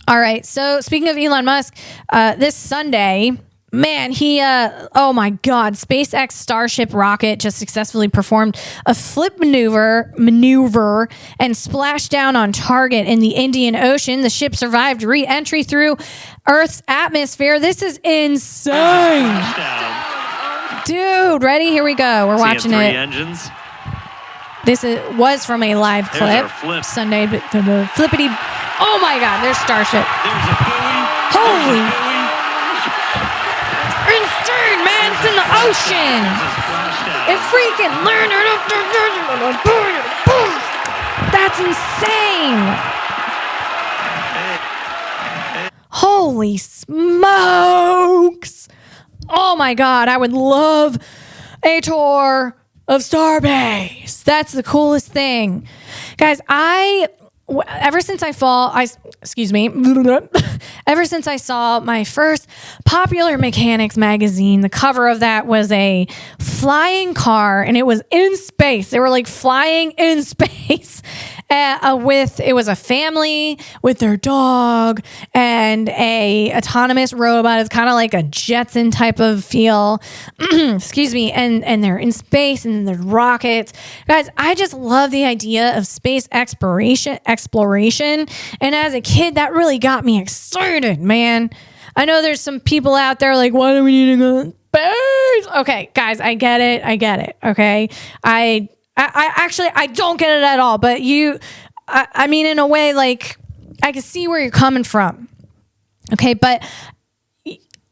All right. So speaking of Elon Musk, this Sunday, man, oh my God, SpaceX Starship rocket just successfully performed a flip maneuver and splashed down on target in the Indian Ocean. The ship survived re-entry through Earth's atmosphere. This is insane. Dude, ready? Here we go. We're watching it. Engines. was from a live clip Sunday, but the flippity. Oh my God, there's Starship. Holy. It's insane, man. It's in the ocean. It freaking learned. That's insane. Holy smokes. Oh my God, I would love a tour of Starbase. That's the coolest thing. Guys, ever since I saw my first Popular Mechanics magazine, the cover of that was a flying car and it was in space. They were like flying in space. It was a family with their dog and a autonomous robot. It's kind of like a Jetson type of feel. Excuse me. And they're in space and there's rockets. Guys, I just love the idea of space exploration. And as a kid, that really got me excited, man. I know there's some people out there like, why do we need to go to space? Okay, guys, I get it. Okay. I actually don't get it at all, but I mean, in a way, like, I can see where you're coming from. Okay, but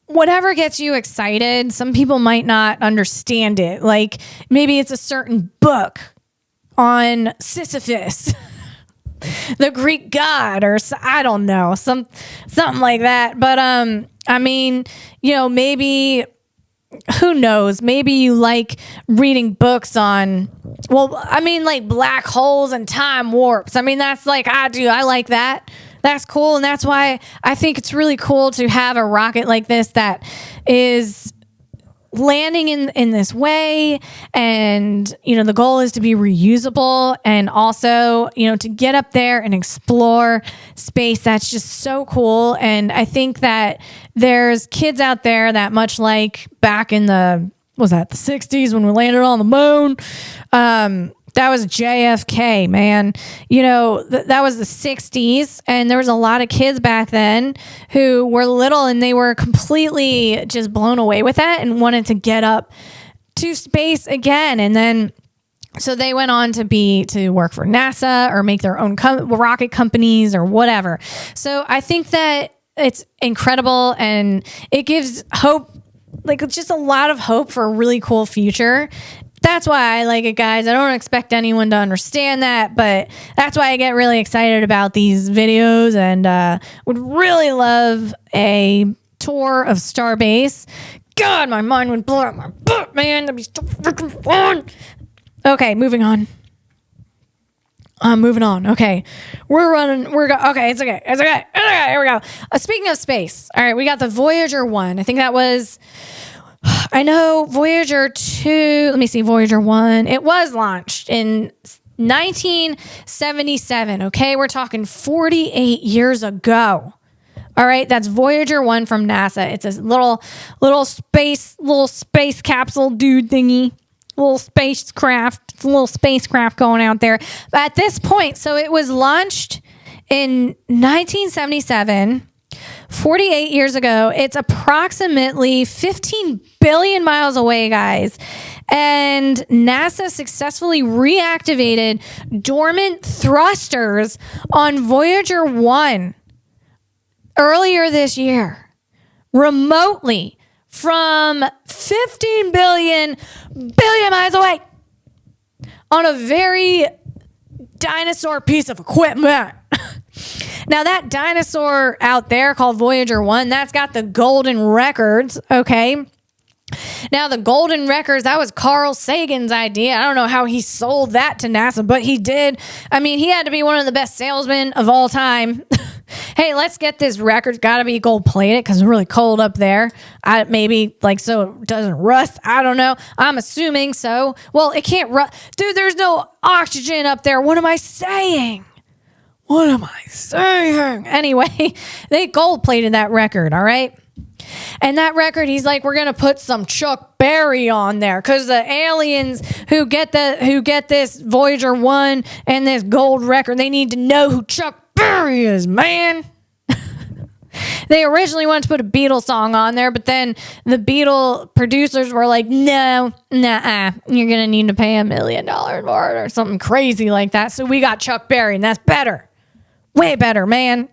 whatever gets you excited, some people might not understand it. Like, maybe it's a certain book on Sisyphus, the Greek god, or I don't know, something like that. But I mean, maybe, who knows? Maybe you like reading books on, like black holes and time warps. I mean, that's like I do. I like that. That's cool. And that's why I think it's really cool to have a rocket like this that is landing in this way. And, the goal is to be reusable and also, to get up there and explore space. That's just so cool. And I think that there's kids out there that, much like back in the 60s when we landed on the moon, that was JFK, man. That was the 60s, and there was a lot of kids back then who were little, and they were completely just blown away with that and wanted to get up to space again. And then, so they went on to work for NASA or make their own rocket companies or whatever. So I think that it's incredible, and it gives hope, like just a lot of hope for a really cool future. That's why I like it, guys. I don't expect anyone to understand that, but that's why I get really excited about these videos, and would really love a tour of Starbase. God, my mind would blow out my butt, man. That'd be so freaking fun. Okay, moving on. Moving on. Okay. Okay, it's okay. Here we go. Speaking of space. All right, we got the Voyager 1. I think that was, I know Voyager 2. Let me see, Voyager 1. It was launched in 1977. Okay, we're talking 48 years ago. All right, that's Voyager 1 from NASA. It's a little space capsule dude thingy. Little spacecraft going out there. But at this point, so it was launched in 1977, 48 years ago. It's approximately 15 billion miles away, guys. And NASA successfully reactivated dormant thrusters on Voyager 1 earlier this year, remotely, from 15 billion miles away on a very dinosaur piece of equipment. Now, that dinosaur out there called Voyager 1, that's got the golden records, okay? Now, the golden records, that was Carl Sagan's idea. I don't know how he sold that to NASA, but he did. I mean, he had to be one of the best salesmen of all time. Hey, let's get this record. It's got to be gold plated because it's really cold up there. Maybe like so it doesn't rust. I don't know. I'm assuming so. Well, it can't rust. Dude, there's no oxygen up there. What am I saying? Anyway, they gold plated that record, all right? And that record, he's like, we're going to put some Chuck Berry on there because the aliens who get this Voyager 1 and this gold record, they need to know who Chuck Berry is, man. They originally wanted to put a Beatles song on there, but then the Beatle producers were like, no, nah, you're going to need to pay $1 million for it or something crazy like that. So we got Chuck Berry, and that's better. Way better, man.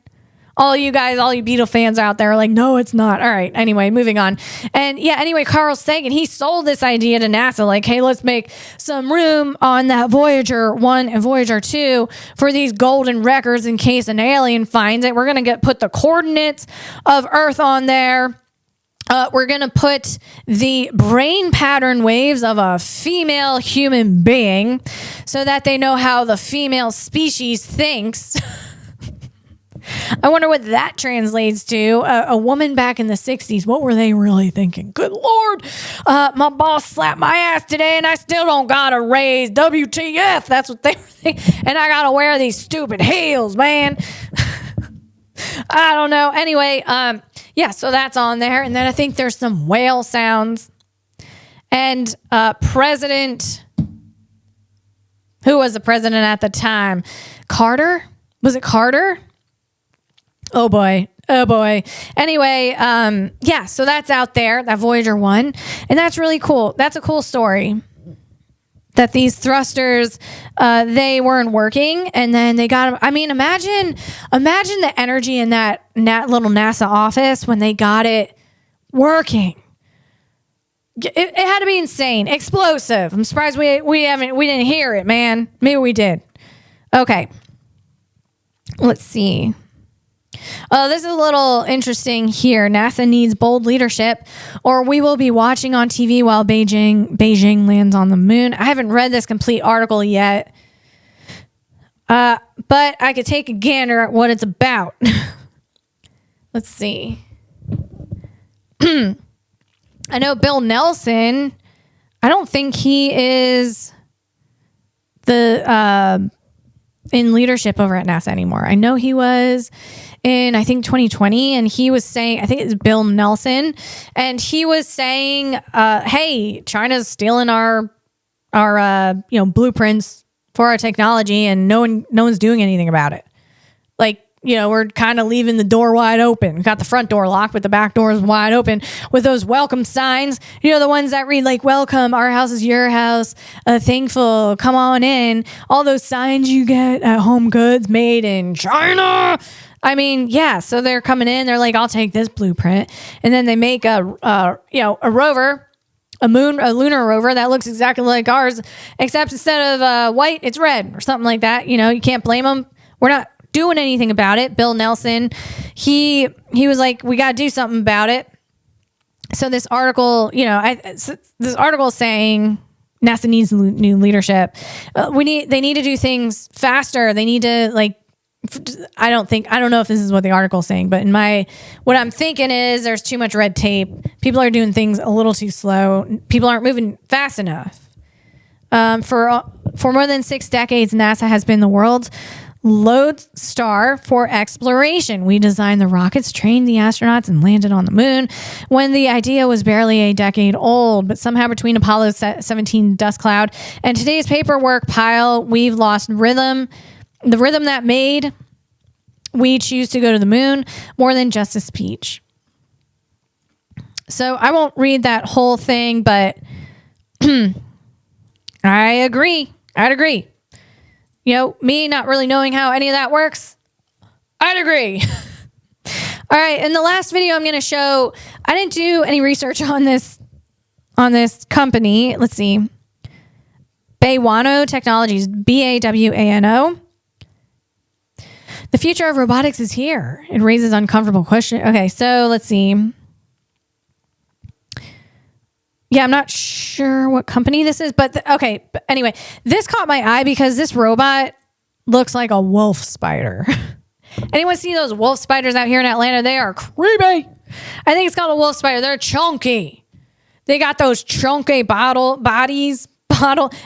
All you guys, all you Beatle fans out there are like, no, it's not. All right. Anyway, moving on. And yeah, anyway, Carl Sagan, he sold this idea to NASA. Like, hey, let's make some room on that Voyager 1 and Voyager 2 for these golden records in case an alien finds it. We're going to put the coordinates of Earth on there. We're going to put the brain pattern waves of a female human being so that they know how the female species thinks. I wonder what that translates to. A woman back in the 60s, what were they really thinking? Good Lord, my boss slapped my ass today and I still don't got a raise. WTF, that's what they were thinking. And I got to wear these stupid heels, man. I don't know. Anyway, yeah, so that's on there. And then I think there's some whale sounds. And President, who was the president at the time? Carter? Was it Carter? Oh boy. Anyway, yeah, so that's out there, that Voyager 1. And that's really cool. That's a cool story. That these thrusters, they weren't working, and then they got them. I mean, imagine the energy in that little NASA office when they got it working. It had to be insane, explosive. I'm surprised we didn't hear it, man. Maybe we did. Okay, let's see. This is a little interesting here. NASA needs bold leadership, or we will be watching on TV while Beijing lands on the moon. I haven't read this complete article yet, but I could take a gander at what it's about. Let's see. I know Bill Nelson. I don't think he is the in leadership over at NASA anymore. I know he was in, I think, 2020, and he was saying, I think it's Bill Nelson, and he was saying, hey, China's stealing our blueprints for our technology, and no one's doing anything about it. Like, we're kind of leaving the door wide open. We got the front door locked, but the back door is wide open with those welcome signs. The ones that read like, welcome, our house is your house, thankful, come on in. All those signs you get at Home Goods, made in China. I mean, yeah, so they're coming in, they're like, I'll take this blueprint. And then they make a rover, a lunar rover that looks exactly like ours, except instead of white, it's red or something like that. You can't blame them. We're not doing anything about it. Bill Nelson, he was like, we got to do something about it. So this article, this article is saying NASA needs new leadership. They need to do things faster. They need to I don't know if this is what the article is saying, but what I'm thinking is there's too much red tape. People are doing things a little too slow. People aren't moving fast enough. For more than 6 decades, NASA has been the world's lodestar for exploration. We designed the rockets, trained the astronauts, and landed on the moon when the idea was barely a decade old. But somehow between Apollo 17 dust cloud and today's paperwork pile, we've lost rhythm. The rhythm that made we choose to go to the moon more than just a speech. So I won't read that whole thing, but I'd agree. Me not really knowing how any of that works, I'd agree. All right, in the last video I'm going to show, I didn't do any research on this company. Let's see. Bawano Technologies, Bawano. The future of robotics is here. It raises uncomfortable questions. Okay, so let's see. Yeah, I'm not sure what company this is, but okay. But anyway, this caught my eye because this robot looks like a wolf spider. Anyone see those wolf spiders out here in Atlanta? They are creepy. I think it's called a wolf spider. They're chunky. They got those chunky bodies.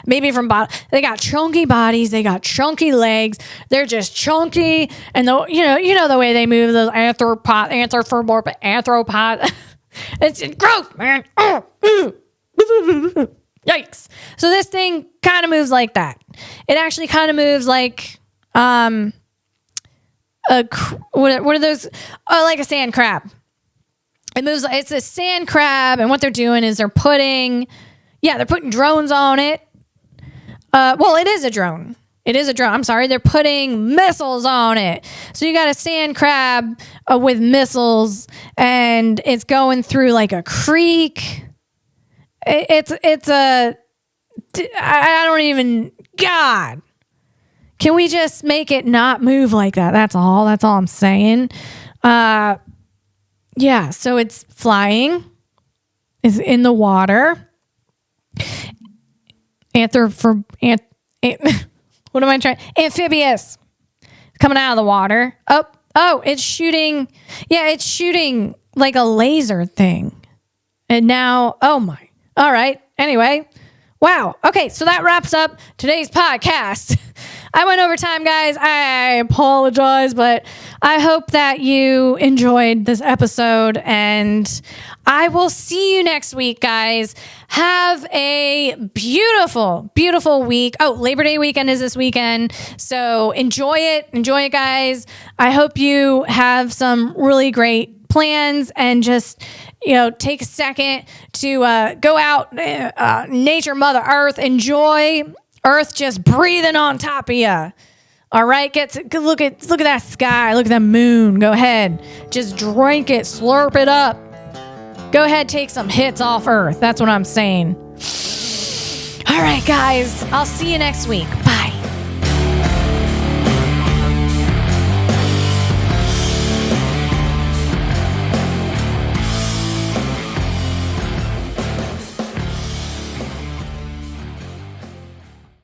Maybe from bottle. They got chunky bodies. They got chunky legs. They're just chunky, and you know the way they move, those arthropod. It's gross, man. Yikes! So this thing kind of moves like that. It actually kind of moves like what are those? Oh, like a sand crab. It moves. It's a sand crab, and what they're doing is they're putting drones on it. Well, it is a drone. It is a drone. I'm sorry. They're putting missiles on it. So you got a sand crab with missiles, and it's going through like a creek. It's a. I don't even. God. Can we just make it not move like that? That's all. That's all I'm saying. Yeah. So it's flying. It's in the water. What am I trying? Amphibious. Coming out of the water. Oh, it's shooting. Yeah, it's shooting like a laser thing. And now, oh my. All right. Anyway. Wow. Okay, so that wraps up today's podcast. I went over time, guys. I apologize, but I hope that you enjoyed this episode, and I will see you next week, guys. Have a beautiful, beautiful week. Oh, Labor Day weekend is this weekend, so enjoy it. Enjoy it, guys. I hope you have some really great plans, and just take a second to go out, nature, Mother Earth, enjoy Earth just breathing on top of you. All right, look at that sky, look at that moon. Go ahead, just drink it, slurp it up. Go ahead, take some hits off Earth. That's what I'm saying. All right, guys, I'll see you next week.